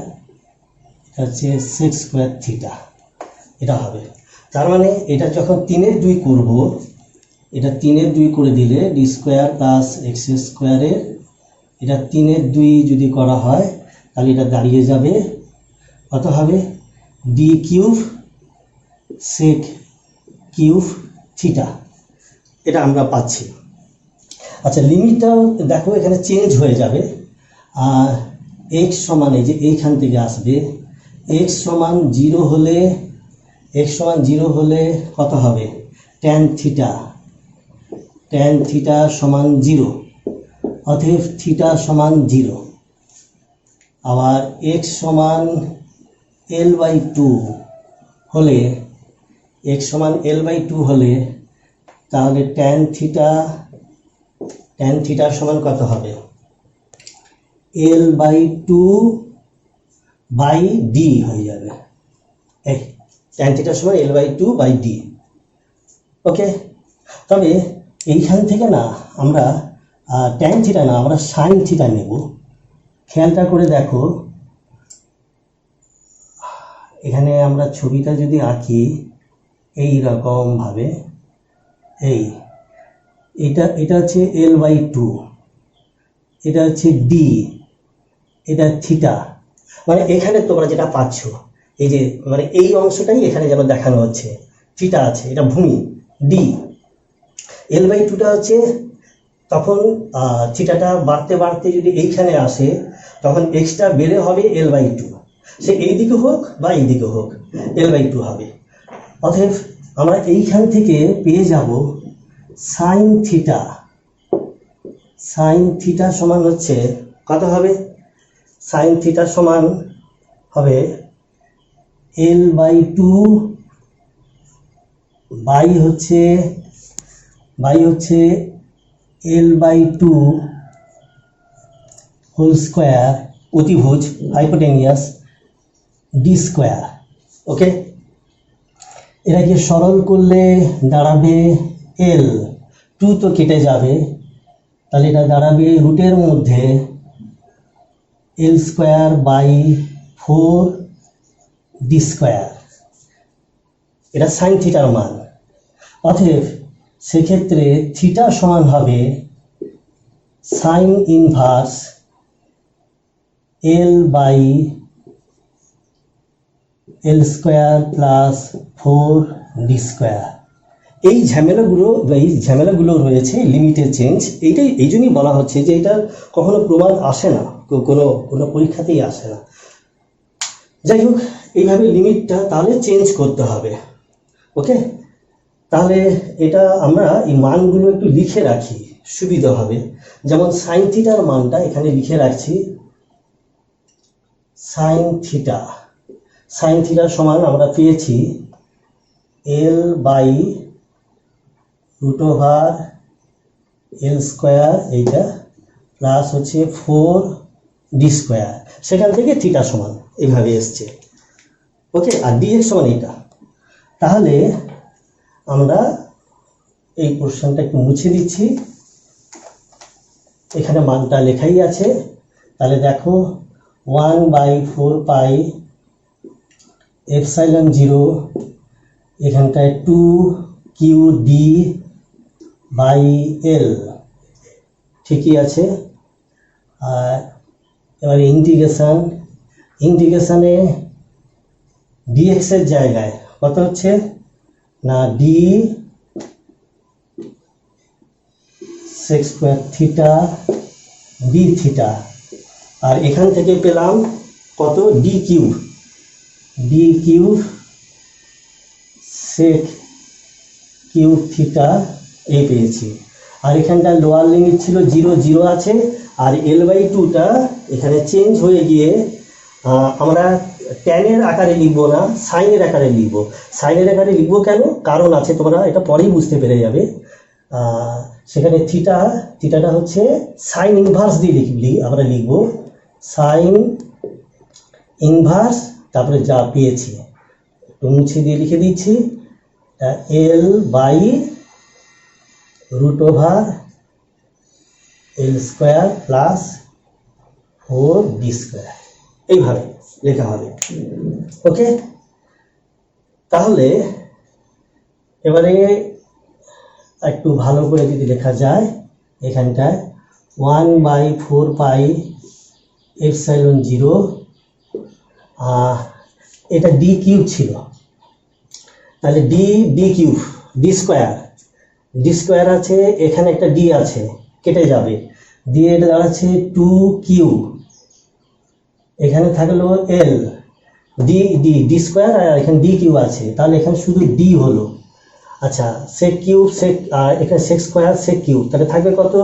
এটা হচ্ছে 6 স্কোয়ার থিটা, এটা হবে। তার মানে এটা যখন 3/2 করব, এটা 3/2 করে দিলে ডি স্কোয়ার প্লাস এক্স স্কোয়ারের এটা 3/2 যদি করা হয় তাহলে এটা দাঁড়িয়ে যাবে কত হবে, D cube sec cube theta, এটা আমরা পাচ্ছি। আচ্ছা, লিমিটটাও দেখো এখানে চেঞ্জ হয়ে যাবে। আর এক্স সমান এই যে এইখান থেকে আসবে, এক্স সমান 0 হলে, এক্স সমান 0 হলে কত হবে, ট্যান থিটা সমান 0, অতএব থিটা সমান 0। আবার এক্স সমান L/2 হলে, এক্স সমান L/2 হলে তাহলে ট্যান থিটা সমান কত হবে, L/2/d হয়ে যাবে। এই ট্যান থিটা সমান L/2/d। ওকে, তবে এইখান থেকে না আমরা ট্যান থিটা না, আমরা সাইন থিটা নেব। খেয়ালটা করে দেখো, এখানে আমরা ছবিটা যদি আঁকি এই রকম ভাবে, এটা হচ্ছে L/2, এটা হচ্ছে ডি, এটা থিটা। মানে এখানে তোমরা যেটা পাচ্ছ এই যে মানে এই অংশটাই এখানে যেন দেখানো হচ্ছে, থিটা আছে, এটা ভূমি ডি, L/2টা হচ্ছে তখন থিটাটা বাড়তে বাড়তে যদি এইখানে আসে তখন এক্সটা বেড়ে হবে L/2, সে এই দিকে হোক বা এই দিকে হোক L/2 হবে। অতএব আমরা এইখান থেকে পেয়ে যাব সাইন থিটা সমান হচ্ছে কত হবে, সাইন থিটা সমান হবে L/2 বাই হচ্ছে L/2 হোল স্কোয়ার অতিভুজ হাইপোটেনিয়াস ডি স্কোয়ার। ওকে, এটাকে সরল করলে দাঁড়াবে L/2 তো কেটে যাবে, তাহলে এটা দাঁড়াবে রুটের মধ্যে L²/4 ডি স্কোয়ার, এটা সাইন থিটার মান। অতএব সেক্ষেত্রে থিটা সমান হবে sign inverse L/L² + 4 D square. এই ঝামেলাগুলো রয়েছে লিমিটের চেঞ্জ, এইটাই এই জন্যই বলা হচ্ছে যে এটা কখনো প্রমাণ আসে না, কোনো পরীক্ষাতেই আসে না। যাই হোক, এইভাবে লিমিটটা তাহলে চেঞ্জ করতে হবে। ওকে, তাহলে এটা আমরা এই মানগুলো একটু লিখে রাখি, সুবিধা হবে। যেমন সাইন থিটার মানটা এখানে লিখে রাখছি, সাইন থিটা সমান আমরা পেয়েছি L/√L², এইটা প্লাস হচ্ছে 4 ডি স্কোয়ার, সেখান থেকে থিটা সমান এইভাবে এসছে। ওকে, আর ডিএক্স সমান এইটা। তাহলে আমরা এই পোর্শনটা একটু মুছে দিচ্ছি, এখানে মানটা লেখাই আছে। তাহলে দেখো 1/4 পাই ε0, এখানটায় 2qd/L, ঠিকই আছে। আর এবার ইন্টিগ্রেশনে ডিএক্স এর জায়গায় কত হচ্ছে না D sec square theta D theta, আর এখান থেকে পেলাম কত D cube sec cube theta, এই পেয়েছি। আর এখানটা লোয়ার লিমিট ছিল 0 আছে, আর L/2টা এখানে চেঞ্জ হয়ে গিয়ে আমরা ট্যানের আকারে লিখবো না, সাইনের আকারে লিখবো। সাইনের আকারে লিখবো কেন, কারণ আছে, তোমরা এটা পরেই বুঝতে পেরে যাবে। সেখানে থিটাটা হচ্ছে সাইন ইনভার্স দিয়ে আমরা লিখবো সাইন ইনভার্স, তারপরে যা পেয়েছি একটু মুছে দিয়ে লিখে দিচ্ছি L/√L², root over L square plus 4d square, এইভাবে লেখা হবে। ওকে, তাহলে এবারে একটু ভালো করে যদি লেখা যায়, এখানটায় 1/4 পাই এপসাইলন 0, এটা ডি কিউব ছিল, তাহলে ডি কিউব, ডি স্কোয়ার আছে, এখানে একটা ডি আছে, কেটে যাবে, দিয়ে এটা দাঁড়াচ্ছে 2q, এখানে থাকলো এল, ডি স্কোয়ার, আর এখানে ডি কিউব আছে, তাহলে এখানে শুধু ডি হলো। আচ্ছা, সেক কিউব, সেক, আর এখানে সেক স্কোয়ার, সেক কিউব, তাহলে থাকবে কত,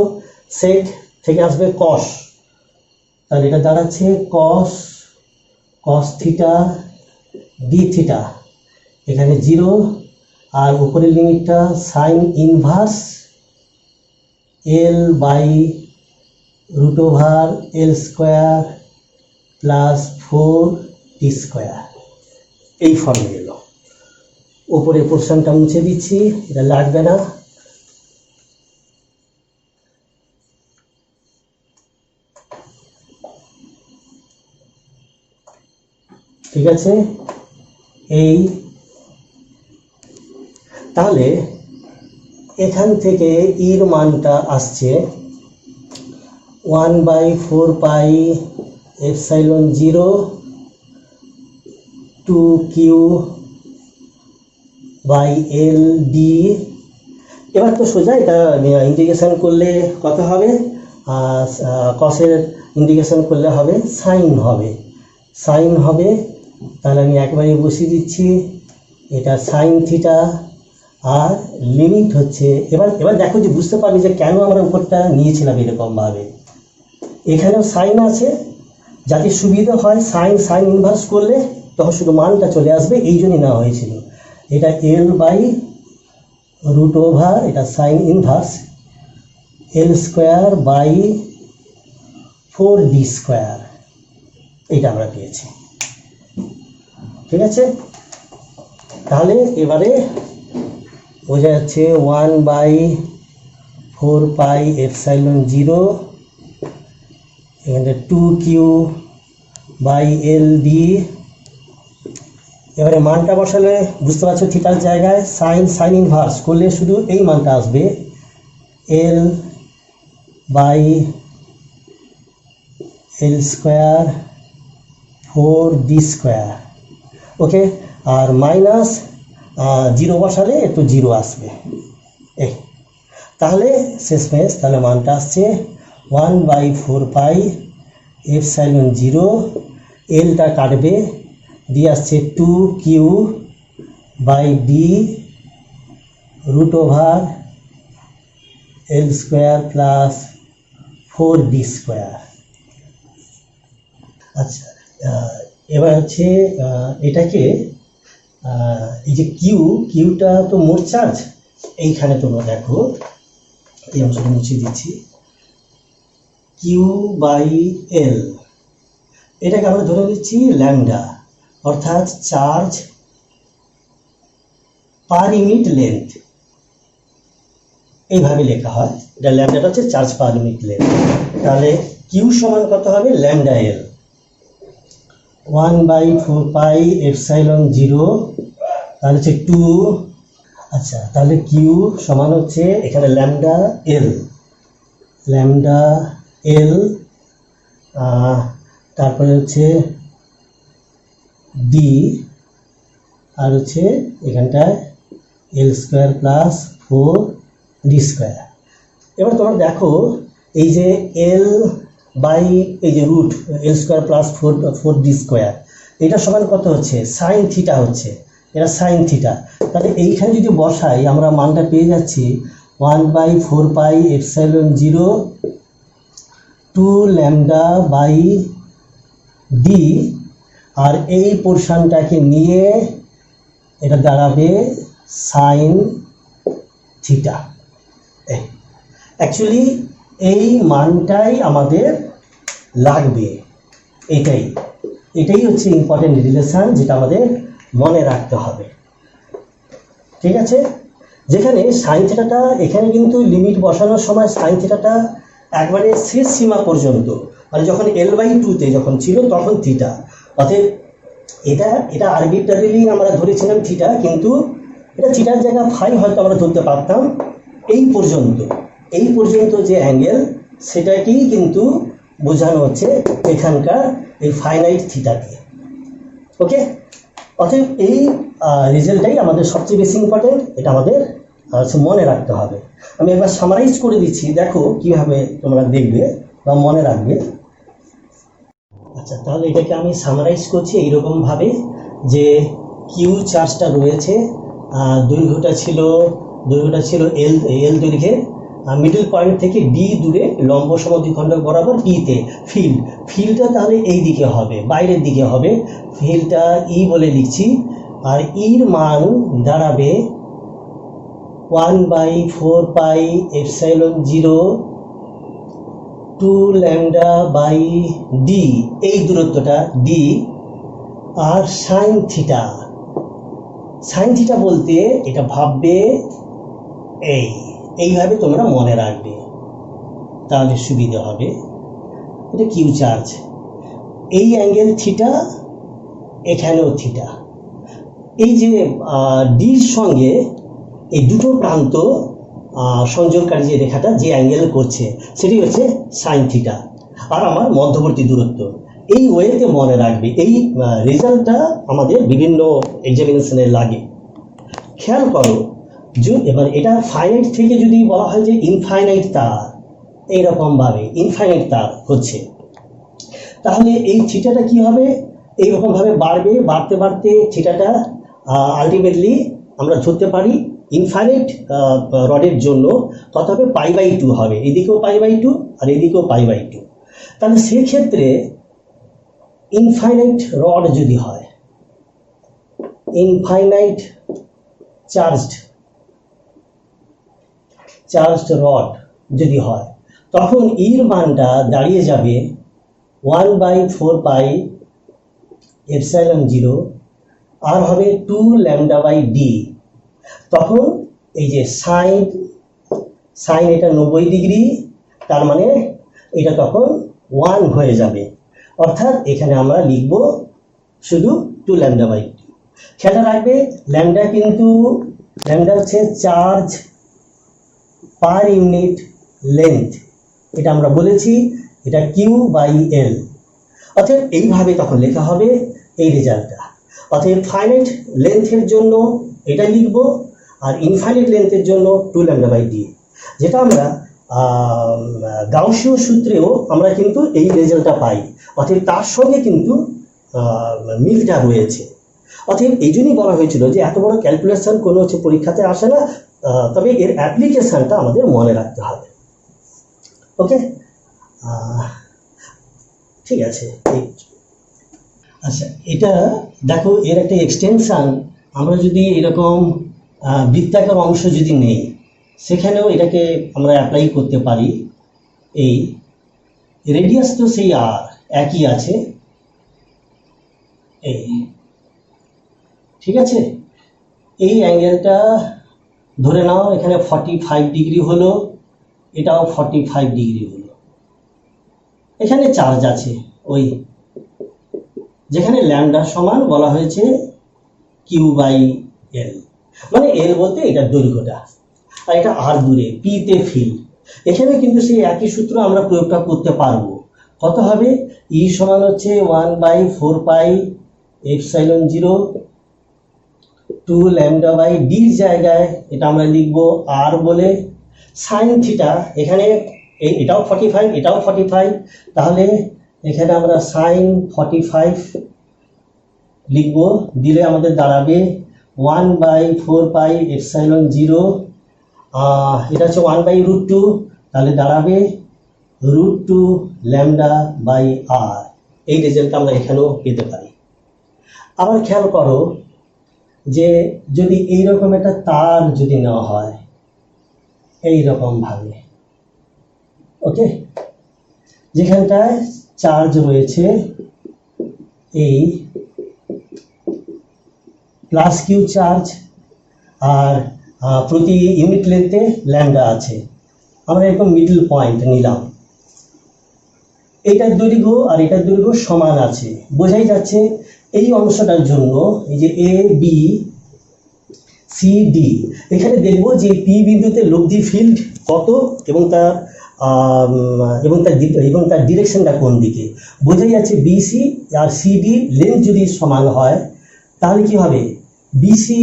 সেক থেকে আসবে কস, তাহলে এটা দাঁড়াচ্ছে কস থিটা ডি থিটা, এখানে 0, আর উপরের লিমিটটা sine inverse L by root over L square plus 4d square, এই ফর্মে এলো। উপরের পোর্শনটা মুছে দিচ্ছি, এটা লাগবে না। ঠিক আছে, এই তাহলে এখান থেকে এর মানটা আসছে 1/4 pi epsilon 0 2q by L D. এবার তো সোজা এটা ইন্টিগ্রেশন করলে কত হবে, কসের ইন্টিগ্রেশন করলে হবে সাইন হবে, তাহলে আমি একবারে বসিয়ে দিচ্ছি, এটা সাইন থিটা, আর লিমিট হচ্ছে, এবার দেখো যে বুঝতে পারবে যে কেন আমরা উপরটা নিয়েছিলাম এরকমভাবে। এখানেও সাইন আছে, যাতে সুবিধা হয় সাইন ইনভার্স করলে তখন শুধু মানটা চলে আসবে, এই জন্যই নেওয়া হয়েছিল। এটা এল বাই রুট ওভার, এটা sine inverse L square by 4d square, এটা আমরা পেয়েছি। ঠিক আছে, তাহলে এবারে বোঝা যাচ্ছে 1/4 পাই এপসাইলন 0, এখানে 2q বাই এল ডি। এবারে মানটা বসালে বুঝতে পারছো, থিটার জায়গায় সাইন ইনভার্স করলে শুধু এই মানটা আসবে, L by L square 4d square. Okay, আর মাইনাস 0 বসালে একটু 0 আসবে, এই তাহলে শেষমেশ তাহলে মানটা আসছে 1/4 পাই এপসাইলন 0, এলটা কাটবে, দিয়ে আসছে 2q by D root over L square plus 4d square. আচ্ছা, এবার হচ্ছে এটাকে এই যে কিউটা তো মোট চার্জ, এইখানে তোমরা দেখো, এই অংশটা মুছিয়ে দিচ্ছি, কিউ বাই এল, এটাকে আমরা ধরে নিচ্ছি ল্যামডা, অর্থাৎ চার্জ পার ইউনিট লেন্থ, এইভাবে লেখা হয়। এটা ল্যামডাটা হচ্ছে চার্জ পার ইউনিট লেন্থ, তাহলে কিউ সমান কত হবে, ল্যামডা এল 1/4 পাই এপসাইলন 0, তাহলে হচ্ছে 2। আচ্ছা, তাহলে কিউ সমান হচ্ছে এখানে ল্যামডা এল, তারপরে হচ্ছে ডি, আর হচ্ছে এখানটায় এল স্কোয়ার প্লাস 4d স্কোয়ার। এবার তোমরা দেখো এই যে এল বাই এই যে root L square plus 4d square, এটা সমান কত হচ্ছে, সাইন থিটা হচ্ছে, এটা সাইন থিটা। তাহলে এইখানে যদি বসাই আমরা মানটা পেয়ে যাচ্ছি 1/4 pi epsilon 0 2 lambda by D, আর এই পোর্শনটাকে নিয়ে এটা দাঁড়াবে সাইন থিটা। অ্যাকচুয়ালি এই মানটাই আমাদের লাগবে, এটাই হচ্ছে ইম্পর্টেন্ট রিলেশন, যেটা আমাদের মনে রাখতে হবে। ঠিক আছে, যেখানে সাইন থিটাটা এখানে কিন্তু লিমিট বসানোর সময় সাইন থিটাটা একবারে শেষ সীমা পর্যন্ত, মানে যখন L/2 যখন ছিল তখন থিটা, অতএব এটা আরবিট্রারিলি আমরা ধরেছিলাম থিটা, কিন্তু এটা থিটার জায়গা ফাই হয়তো আমরা ধরতে পারতাম। এই পর্যন্ত যে অ্যাঙ্গেল সেটাকেই কিন্তু বোঝানো হচ্ছে এখানকার এই ফাইনাইট থিটাকে। ওকে, অতএব এই রেজাল্টটাই আমাদের সবচেয়ে বেশি ইম্পর্টেন্ট, এটা আমাদের মনে রাখতে হবে। আমি একবার সামারাইজ করে দিচ্ছি, দেখো কিভাবে তোমরা দেখবে বা মনে রাখবে। আচ্ছা, তাহলে এটাকে আমি সামারাইজ করছি এইরকমভাবে যে কিউ চার্জটা রয়েছে, দৈর্ঘ্যটা ছিল এল দৈর্ঘ্যের, মিডল পয়েন্ট থেকে ডি দূরে লম্ব সমদ্বিখণ্ডক বরাবর পিতে ফিল্ডটা তাহলে এই দিকে হবে, বাইরের দিকে হবে, ফিল্ডটা ই বলে লিখছি, আর ইর মান দাঁড়াবে 1/4πε0 2 λ/d, এই দূরত্বটা ডি। আর সাইন থিটা বলতে এটা ভাববে এইভাবে তোমরা মনে রাখবে, তাহলে সুবিধা হবে। এটা কিউ চার্জ, এই অ্যাঙ্গেল থিটা, এখানেও থিটা, এই যে ডির সঙ্গে এই দুটো প্রান্ত সংযোগকারী যে রেখাটা যে অ্যাঙ্গেল করছে সেটি হচ্ছে সাইন থিটা, আর আমার মধ্যবর্তী দূরত্ব। এই ওয়েতে মনে রাখবে, এই রেজাল্টটা আমাদের বিভিন্ন এক্সামিনেশনে লাগে। খেয়াল করো, এবার এটা ফাইনাইট থেকে যদি বলা হয় যে ইনফাইনাইট তার, এইরকমভাবে ইনফাইনাইট তার হচ্ছে, তাহলে এই থিটাটা কি হবে, এইরকমভাবে বাড়তে বাড়তে থিটাটা আলটিমেটলি আমরা ধরতে পারি ইনফাইনাইট রডের জন্য কত হবে, π/2 হবে, এদিকেও π/2 আর এদিকেও π/2। তাহলে সেক্ষেত্রে ইনফাইনাইট রড যদি হয়, ইনফাইনাইট চার্জড রড যদি হয়, তখন ইর মানটা দাঁড়িয়ে যাবে 1/4πε0 আর হবে 2 λ/d। তখন এই যে সাইন এটা 90 ডিগ্রি, তার মানে এটা তখন 1 হয়ে যাবে, অর্থাৎ এখানে আমরা লিখব শুধু 2 λ/d। খেয়াল রাখবে, ল্যামডা হচ্ছে চার্জ পার ইউনিট লেন্থ, এটা আমরা বলেছি, এটা Q/L। অতএব এইভাবে তখন লেখা হবে এই রেজাল্টটা। অতএব ফাইনাইট লেন্থের জন্য এটা লিখব, আর ইনফাইনাইট লেন্থের জন্য 2 λ/d, যেটা আমরা গাউসীয় সূত্রেও আমরা কিন্তু এই রেজাল্টটা পাই। অতএব তার সঙ্গে কিন্তু মিলটা রয়েছে। অতএব এই জন্যই বলা হয়েছিল যে এত বড় ক্যালকুলেশন কোনো পরীক্ষাতে আসে না, তবে এর অ্যাপ্লিকেশনটা আমাদের মনে রাখতে হবে। ওকে, ঠিক আছে। আচ্ছা, এটা দেখো, এর একটা এক্সটেনশান, আমরা যদি এরকম বৃত্তাকার অংশ যদি নেই, সেখানেও এটাকে আমরা অ্যাপ্লাই করতে পারি। এই রেডিয়াস তো সেই আর একই আছে, এই ঠিক আছে। এই অ্যাঙ্গেলটা ধরে নাও এখানে 45 ডিগ্রি হলো, এটাও 45 ডিগ্রি হলো। এখানে চার্জ আছে, ওই যেখানে ল্যামডা সমান বলা হয়েছে Q/L, মানে L বলতে এটার দৈর্ঘ্যটা, আর এটা আর দূরে পিতে ফিল্ড। এখানে কিন্তু সেই একই সূত্র আমরা প্রয়োগটা করতে পারবো। কত হবে, ই সমান হচ্ছে 1/4πε0 2 λ/d জায়গায় এটা আমরা লিখব আর বলে। সাইন থিটা এখানে এটাও 45, এটাও 45, তাহলে এখানে আমরা সাইন 45 লিখব, দিলে আমাদের দাঁড়াবে 1/4πε0, এটা হচ্ছে 1/√2, তাহলে দাঁড়াবে √2 λ/r। এই রেজাল্টটা আমরা এখানেও পেতে পারি। আবার খেয়াল করো যে যদি এইরকম একটা তার যদি নেওয়া হয় এইরকম ভাবে, ওকে, যেখানটায় চার্জ রয়েছে এই প্লাস কিউ চার্জ, আর প্রতি ইউনিট লেন্থে ল্যামডা আছে। আমরা এরকম মিডল পয়েন্ট নিলাম, এটার দৈর্ঘ্য আর এটার দৈর্ঘ্য সমান আছে, বোঝাই যাচ্ছে এই অংশটার জন্য এই যে এ বি সি ডি, এখানে দেখব যে পি বিন্দুতে লব্ধি ফিল্ড কত এবং তার এবং তার ডিরেকশনটা কোন দিকে। বোঝাই যাচ্ছে বিসি আর সিডি লেন্থ যদি সমান হয় তাহলে কি হবে, বিসি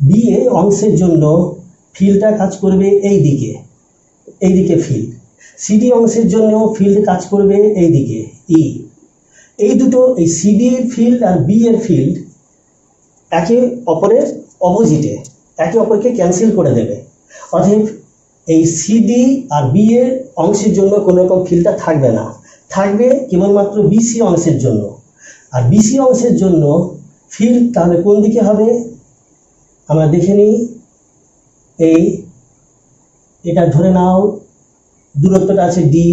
বি এ অংশের জন্য ফিল্ডটা কাজ করবে এই দিকে ফিল্ড, সিডি অংশের জন্য ফিল্ড কাজ করবে এই দিকে ই। এই দুটো, এই সিডি এর ফিল্ড আর বি এর ফিল্ড একে অপরের অপোজিটে, একে অপরকে ক্যান্সেল করে দেবে। অতএব এই সিডি আর বি এর অংশের জন্য কোনো রকম ফিল্ডটা থাকবে না, থাকবে কেবলমাত্র বিসি অংশের জন্য। আর বিসি অংশের জন্য ফিল্ড তাহলে কোন দিকে হবে আমরা দেখে নিই। এটা ধরে নাও দূরত্বটা আছে ডি,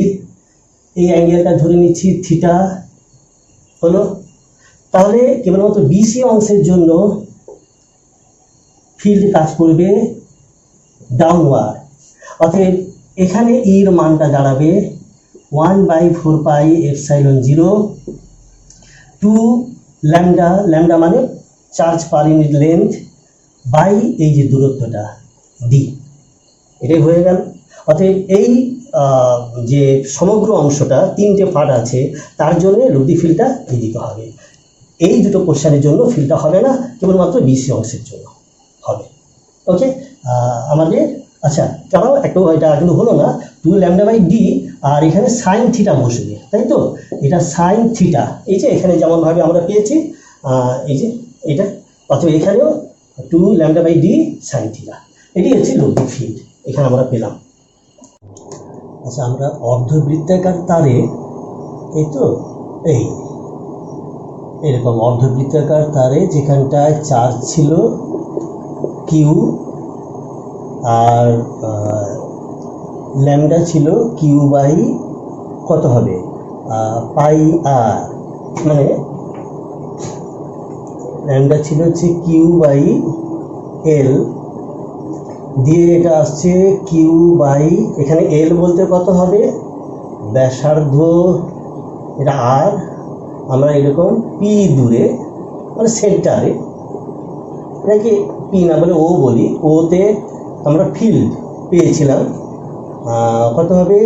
এই অ্যাঙ্গেলটা ধরে নিচ্ছি থিটা হলো। তাহলে কেবলমাত্র বিসি অংশের জন্য ফিল্ড কাজ করবে ডাউনওয়ার্ড। অতএব এখানে এর মানটা দাঁড়াবে 1/4πε0 টু ল্যামডা, ল্যামডা মানে charge per unit length by এই যে দূরত্বটা ডি, এটাই হয়ে গেল। অতএব এই যে সমগ্র অংশটা তিনটে পার্ট আছে তার জন্য লব্ধি ফিল্ডটা দিতে হবে। এই দুটো কোশ্চেনের জন্য ফিল্ডটা হবে না, কেবলমাত্র বিসি অংশের জন্য হবে। ওকে, আমাদের আচ্ছা তারাও একটু এটা কিন্তু হলো না, 2 λ/d আর এখানে সাইন থিটা বসবে, তাই তো? এটা সাইন থিটা, এই যে এখানে যেমনভাবে আমরা পেয়েছি এই যে এটা, অথবা এখানেও 2 λ/d সাইন থিটা, এটি হচ্ছে লব্ধি ফিল্ড এখানে আমরা পেলাম। আচ্ছা, আমরা অর্ধবৃত্তাকার তারে, এই তো এরকম অর্ধবৃত্তাকার তারে যেখানটায় চার্জ ছিল কিউ আর ল্যামডা ছিল কিউ বাই কত হবে পাই আর, মানে ল্যামডা ছিল হচ্ছে কিউ বাই এল দিয়ে এটা আসছে কিউ বাই, এখানে এল বলতে কত হবে ব্যাসার্ধ, এটা আর আমরা এরকম পি দূরে মানে সেন্টারে, এটাকে পি না বলে ও বলি, ওতে আমরা ফিল্ড পেয়েছিলাম কত হবে,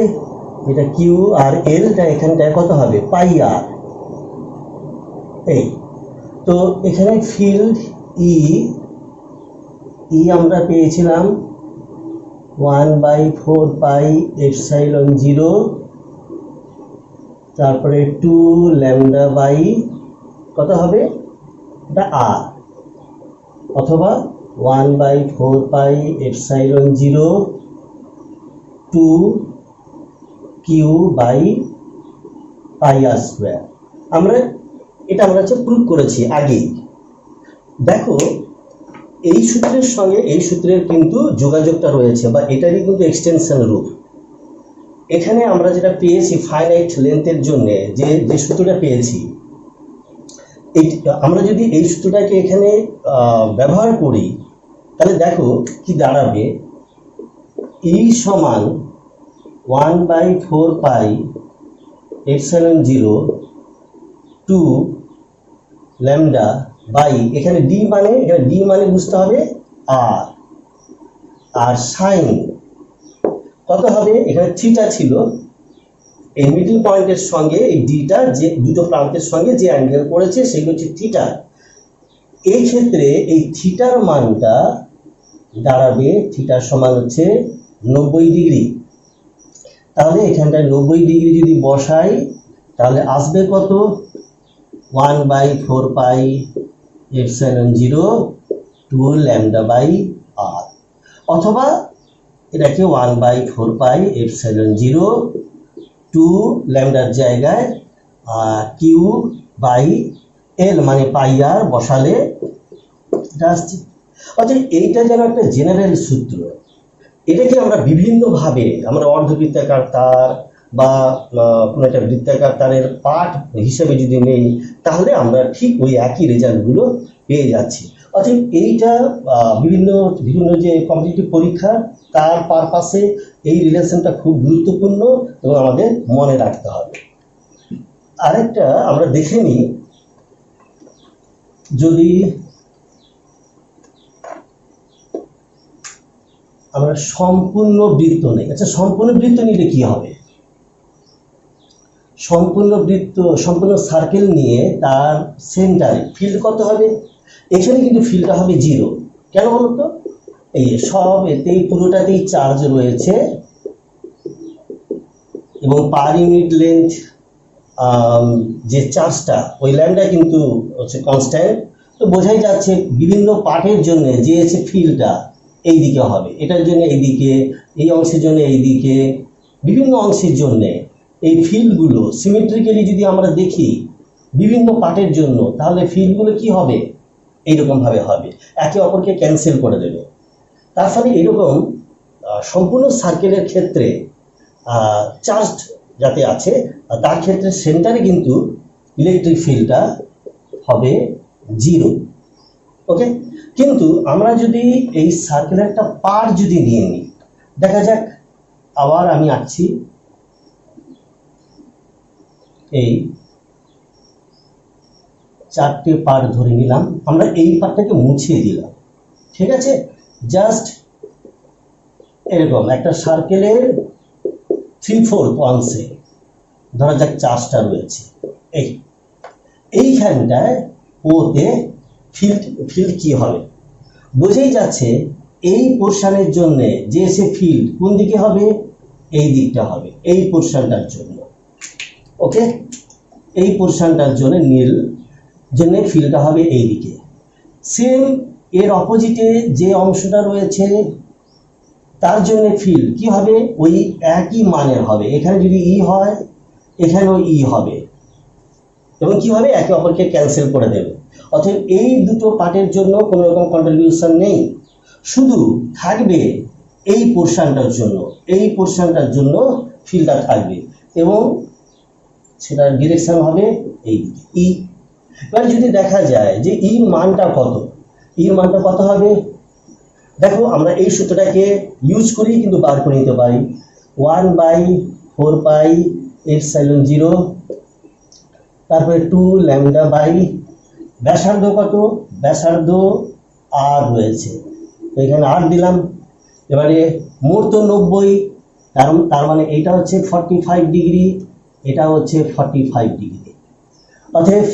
এটা কিউ আর এলটা এখানটায় কত হবে পাই আর। এই তো এখানে ফিল্ড ই আমরা পেয়েছিলাম 1/4πε0, তারপরে 2 ল্যামডা বাই কত হবে এটা আর, অথবা 1/4πε0 2 Q by pi R square. আমরা হচ্ছে প্রুভ করেছি আগেই। দেখো এই সূত্রের সঙ্গে এই সূত্রের কিন্তু যোগাযোগটা রয়েছে, বা এটারই কিন্তু এক্সটেনশন রূপ। এখানে আমরা যেটা পেয়েছি ফাইনাইট লেন্থের জন্য যে সূত্রটা পেয়েছি, আমরা যদি এই সূত্রটাকে এখানে ব্যবহার করি তাহলে দেখো কি দাঁড়াবে, ই সমান 1/4πε0 2 ল্যামডা বাই, এখানে ডি মানে বুঝতে হবে আর সাইন কত হবে, এখানে থিটা ছিল, এই মিডল পয়েন্টের সঙ্গে এই ডিটা যে দুটো প্রান্তের সঙ্গে যে অ্যাঙ্গেল করেছে সেগুলো হচ্ছে থিটা। এই ক্ষেত্রে এই থিটার মানটা দাঁড়াবে, থিটার সমান হচ্ছে 90 ডিগ্রি। তাহলে এখানটায় 90 ডিগ্রি যদি বসাই তাহলে আসবে কত 1/4πε0 2 ল্যামডা বাই আর, অথবা এটাকে 1/4πε0 2 ল্যামডার জায়গায় কিউ বাই এল মানে পাই আর বসালে এটা আসছে। অর্থাৎ এইটা যেন একটা জেনারেল সূত্র, এটাকে আমরা বিভিন্নভাবে আমরা অর্ধবৃত্তাকার তার বা কোনো একটা বৃত্তাকার তারের পার্ট হিসেবে যদি নেই তাহলে আমরা ঠিক ওই একই রেজাল্টগুলো পেয়ে যাচ্ছি। অতএব এইটা বিভিন্ন বিভিন্ন যে কম্পিটিটিভ পরীক্ষা তার পারপাসে এই রিলেশনটা খুব গুরুত্বপূর্ণ এবং আমাদের মনে রাখতে হবে। আরেকটা আমরা দেখে নিই, যদি আমরা সম্পূর্ণ বৃত্ত নেই। আচ্ছা, সম্পূর্ণ বৃত্ত নিলে কি হবে? সম্পূর্ণ সার্কেল নিয়ে তার সেন্টারে ফিল্ড কত হবে? এখানে কিন্তু ফিল্ডটা হবে 0। কেন বলতো? এই সব এতেই পুরোটাতেই চার্জ রয়েছে এবং পার ইউনিট লেন্থ যে চার্জটা ওই ল্যাম্বডা কিন্তু হচ্ছে কনস্ট্যান্ট। তো বোঝাই যাচ্ছে বিভিন্ন পার্টের জন্য যে হচ্ছে ফিল্ডটা এই দিকে হবে, এটার জন্য এইদিকে, এই অংশের জন্য এইদিকে, বিভিন্ন অংশের জন্যে এই ফিল্ডগুলো সিমেট্রিক্যালি যদি আমরা দেখি বিভিন্ন পার্টের জন্য, তাহলে ফিল্ডগুলো কি হবে? এইরকমভাবে হবে, একে অপরকে ক্যান্সেল করে দেবে। তার ফলে এরকম সম্পূর্ণ সার্কেলের ক্ষেত্রে চার্জ যাতে আছে তার ক্ষেত্রে সেন্টারে কিন্তু ইলেকট্রিক ফিল্ডটা হবে 0। ওকে, কিন্তু আমরা যদি এই সার্কেলের একটা পার্ট যদি নিয়ে নিই, দেখা যাক, আবার আমি আঁকছি, এই 4টে পার্ট ধরে নিলাম, আমরা এই পার্টটাকে মুছিয়ে দিলাম, ঠিক আছে? জাস্ট এরকম একটা সার্কেলের 3/4 অংশে ধরা যাক চার্জটা রয়েছে, এইখানটায় ওতে ফিল্ড কি হবে? বোঝাই যাচ্ছে এই পোর্শনের জন্য যে সে ফিল্ড কোন দিকে হবে? এই দিকটা হবে, এই পোর্শনটার জন্য। ওকে, এই পোর্শনটার জন্য নীল জন্য ফিল্ডটা হবে এই দিকে। সেম এর অপোজিটে যে অংশটা রয়েছে তার জন্য ফিল্ড কি হবে? ওই একই মানের হবে। এখানে যদি ই হয়, এখানেও ই হবে এবং কি হবে? একে অপরকে ক্যান্সেল করে দেবে। অতএব এই দুটো পার্টের জন্য কোনো রকম কন্ট্রিবিউশন নেই, শুধু থাকবে এই পোর্শনটার জন্য। এই পোর্শনটার জন্য ফিল্ডটা থাকবে এবং সেটার ডিরেকশন হবে এই দিকে, ই। এবার যদি দেখা যায় যে ইর মানটা কত, ইর মানটা কত হবে? দেখো, আমরা এই সূত্রটাকে ইউজ করি কিন্তু বার করে নিতে পারি। 1/4πε0, তারপরে 2 ল্যামডা বাই ব্যাসার্ধ কত? ব্যাসার্ধ আর রয়েছে, তো এখানে আর দিলাম। এবারে মোট তো 90, তার মানে এইটা হচ্ছে 45 ডিগ্রি, এটা হচ্ছে 45 ডিগ্রি। অতএব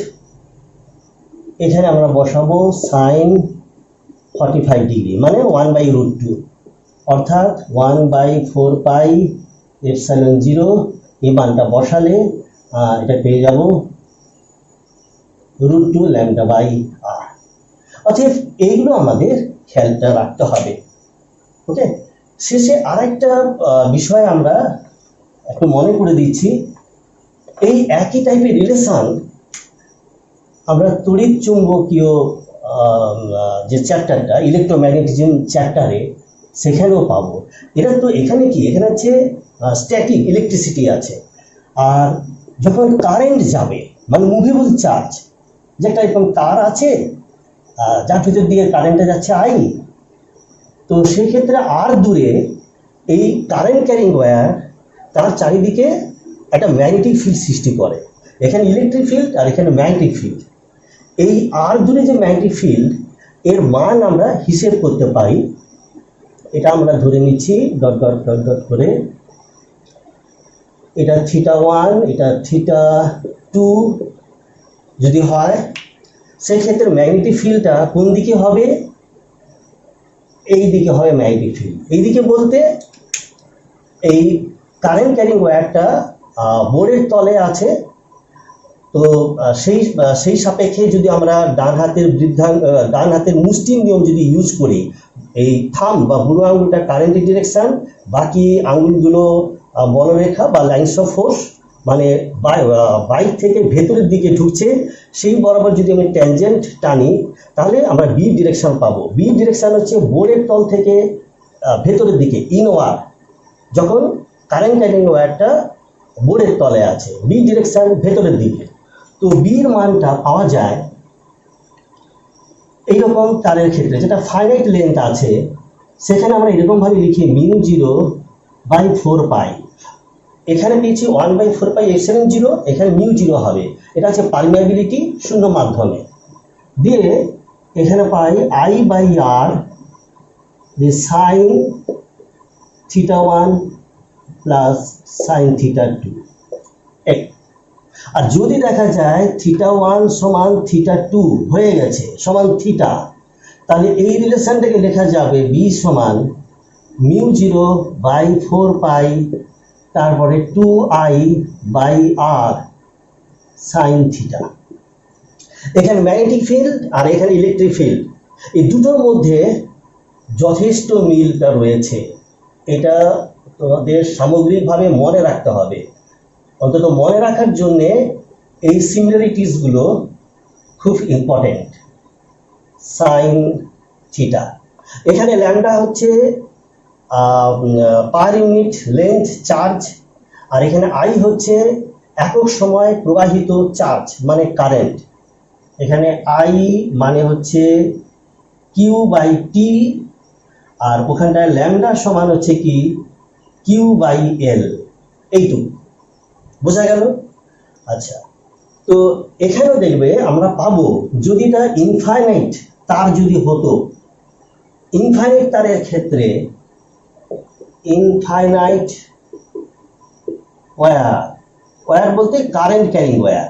এখানে আমরা বসাবো সাইন 45 ডিগ্রি, মানে 1/√2, অর্থাৎ 1/4πε0। এই মানটা বসালে এটা পেয়ে যাব √2 ল্যামডা বাই আর। অতএব এইগুলো আমাদের খেয়ালটা রাখতে হবে। ওকে, শেষে আরেকটা বিষয় আমরা একটু মনে করে দিচ্ছি। এই একই টাইপের রিলেশন আমরা তড়িৎ চুম্বকীয় যে চ্যাপ্টারটা, ইলেকট্রোম্যাগনেটিজম চ্যাপ্টারে, সেখানেও পাবো। এটা তো এখানে কি, এখানে হচ্ছে স্ট্যাটিক ইলেকট্রিসিটি আছে, আর যখন কারেন্ট যাবে মানে মুভেবল চার্জ, যে একটা এরকম তার আছে যার ভিতর দিয়ে কারেন্টটা যাচ্ছে আই, তো সেই ক্ষেত্রে আর দূরে এই কারেন্ট ক্যারিং ওয়্যার তার চারিদিকে একটা ম্যাগনেটিক ফিল্ড সৃষ্টি করে। এখানে ইলেকট্রিক ফিল্ড আর এখানে ম্যাগনেটিক ফিল্ড। এই আর দূরে যে ম্যাগনেটিক ফিল্ড, এর মান আমরা হিসেব করতে পারি। এটা আমরা ধরে নিচ্ছি ডট ডট ডট ডট করে, এটা θ1, এটা θ2 যদি হয়, সেই ক্ষেত্রে ম্যাগনেটিক ফিল্ডটা কোন দিকে হবে? এই দিকে হবে ম্যাগনেটিক ফিল্ড। এই দিকে বলতে এই কারেন্ট ক্যারিং ওয়্যারটা বোর্ডের তলে আছে, তো সেই সাপেক্ষে যদি আমরা ডান হাতের মুষ্টির নিয়ম যদি ইউজ করি, এই থাম বা বুড়ো আঙুলটা কারেন্টের ডিরেকশন, বাকি আঙুলগুলো বলরেখা বা লাইন্স অফ ফোর্স, মানে বাইক থেকে ভেতরের দিকে ঢুকছে, সেই বরাবর যদি আমি ট্যানজেন্ট টানি, তাহলে আমরা বি ডিরেকশন পাবো। বি ডিরেকশন হচ্ছে বোর্ডের তল থেকে ভেতরের দিকে, ইনওয়ার্ড, যখন কারেন্ট ক্যারিং ওয়্যারটা বোর্ডের তলে আছে, বি ডিরেকশন ভেতরের দিকে। তো বির মানটা পাওয়া যায় এইরকম তারের ক্ষেত্রে যেটা ফাইনাইট লেন্থ আছে সেখানে আমরা এরকমভাবে লিখি মিউ জিরো বাই 4 পাই। এখানে পেয়েছি 1/4 পাই এপসাইলন জিরো, এখানে মিউ জিরো হবে, এটা হচ্ছে পারমিয়াবিলিটি শূন্য মাধ্যমে। দিয়ে এখানে পাই I by R sine theta 1 plus sine theta 2। আর যদি দেখা যায় থিটা 1 সমান থিটা 2 হয়ে গেছে সমান থিটা, তাহলে এই রিলেশনটাকে লেখা যাবে বি সমান মিউ জিরো বাই 4 পাই তারপরে 2i by R sine theta. এখানে ম্যাগনেটিক ফিল্ড আর এখানে ইলেকট্রিক ফিল্ড, এই দুটোর মধ্যে যথেষ্ট মিলটা রয়েছে। এটা তোমাদের সামগ্রিকভাবে মনে রাখতে হবে। অন্তত মনে রাখার জন্যে এই সিমিলারিটিসগুলো খুব ইম্পর্টেন্ট। সাইন থিটা, এখানে ল্যামডা হচ্ছে পার ইউনিট লেন্থ চার্জ, আর এখানে আই হচ্ছে একক সময় প্রবাহিত চার্জ মানে কারেন্ট। এখানে আই মানে হচ্ছে কিউ বাই টি, আর ওখানটায় ল্যামডা সমান হচ্ছে কি কিউ বাই এল। এইটুকু বোঝা গেল? আচ্ছা, তো এখানেও দেখবে আমরা পাবো যদি এটা ইনফাইনাইট তার যদি হতো, ইনফাইনাইট তারের ক্ষেত্রে ইনফাইনাইট ওয়্যার, ওয়্যার বলতে current carrying wire,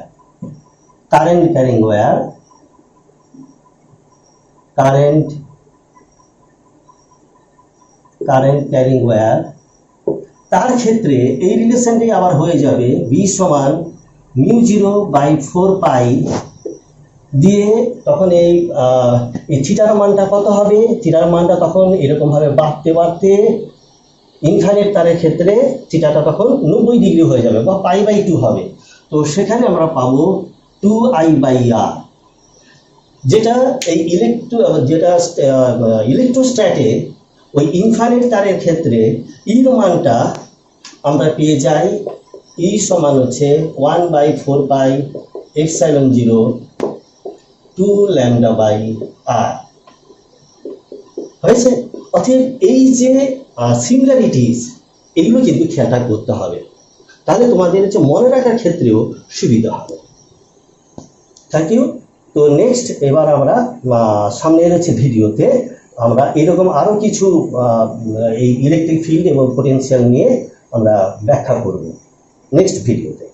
current carrying wire, current carrying wire, তার ক্ষেত্রে এই রিলেশনটি আবার হয়ে যাবে বি সমান মিউ জিরো বাই 4 পাই। দিয়ে তখন এই থিটার মানটা কত হবে? থিটার মানটা তখন এরকমভাবে বাড়তে বাড়তে ইনফাইনাইট তারের ক্ষেত্রে থিটাটা তখন 90 ডিগ্রি হয়ে যাবে বা পাই বাই 2 হবে। তো সেখানে আমরা পাবো 2i বাই আর, যেটা এই ইলেকট্রোস্ট্যাটে ওই ইনফাইনাইট তারের ক্ষেত্রে ইর মানটা আমরা পেয়ে যাই ই সমান হচ্ছে 1/4 এপসাইলন জিরো 2 ল্যামডা বাই আর হয়েছে। অতএব এই যে সিমিলারিটিস এগুলো কিন্তু খেয়ালটা করতে হবে, তাহলে তোমাদের হচ্ছে মনে রাখার ক্ষেত্রেও সুবিধা হবে। Thank you. তো নেক্সট এবার আমরা সামনের হচ্ছে ভিডিওতে আমরা এরকম আরও কিছু এই ইলেকট্রিক ফিল্ড এবং পোটেনশিয়াল নিয়ে আমরা ব্যাখ্যা করব নেক্সট ভিডিওতে।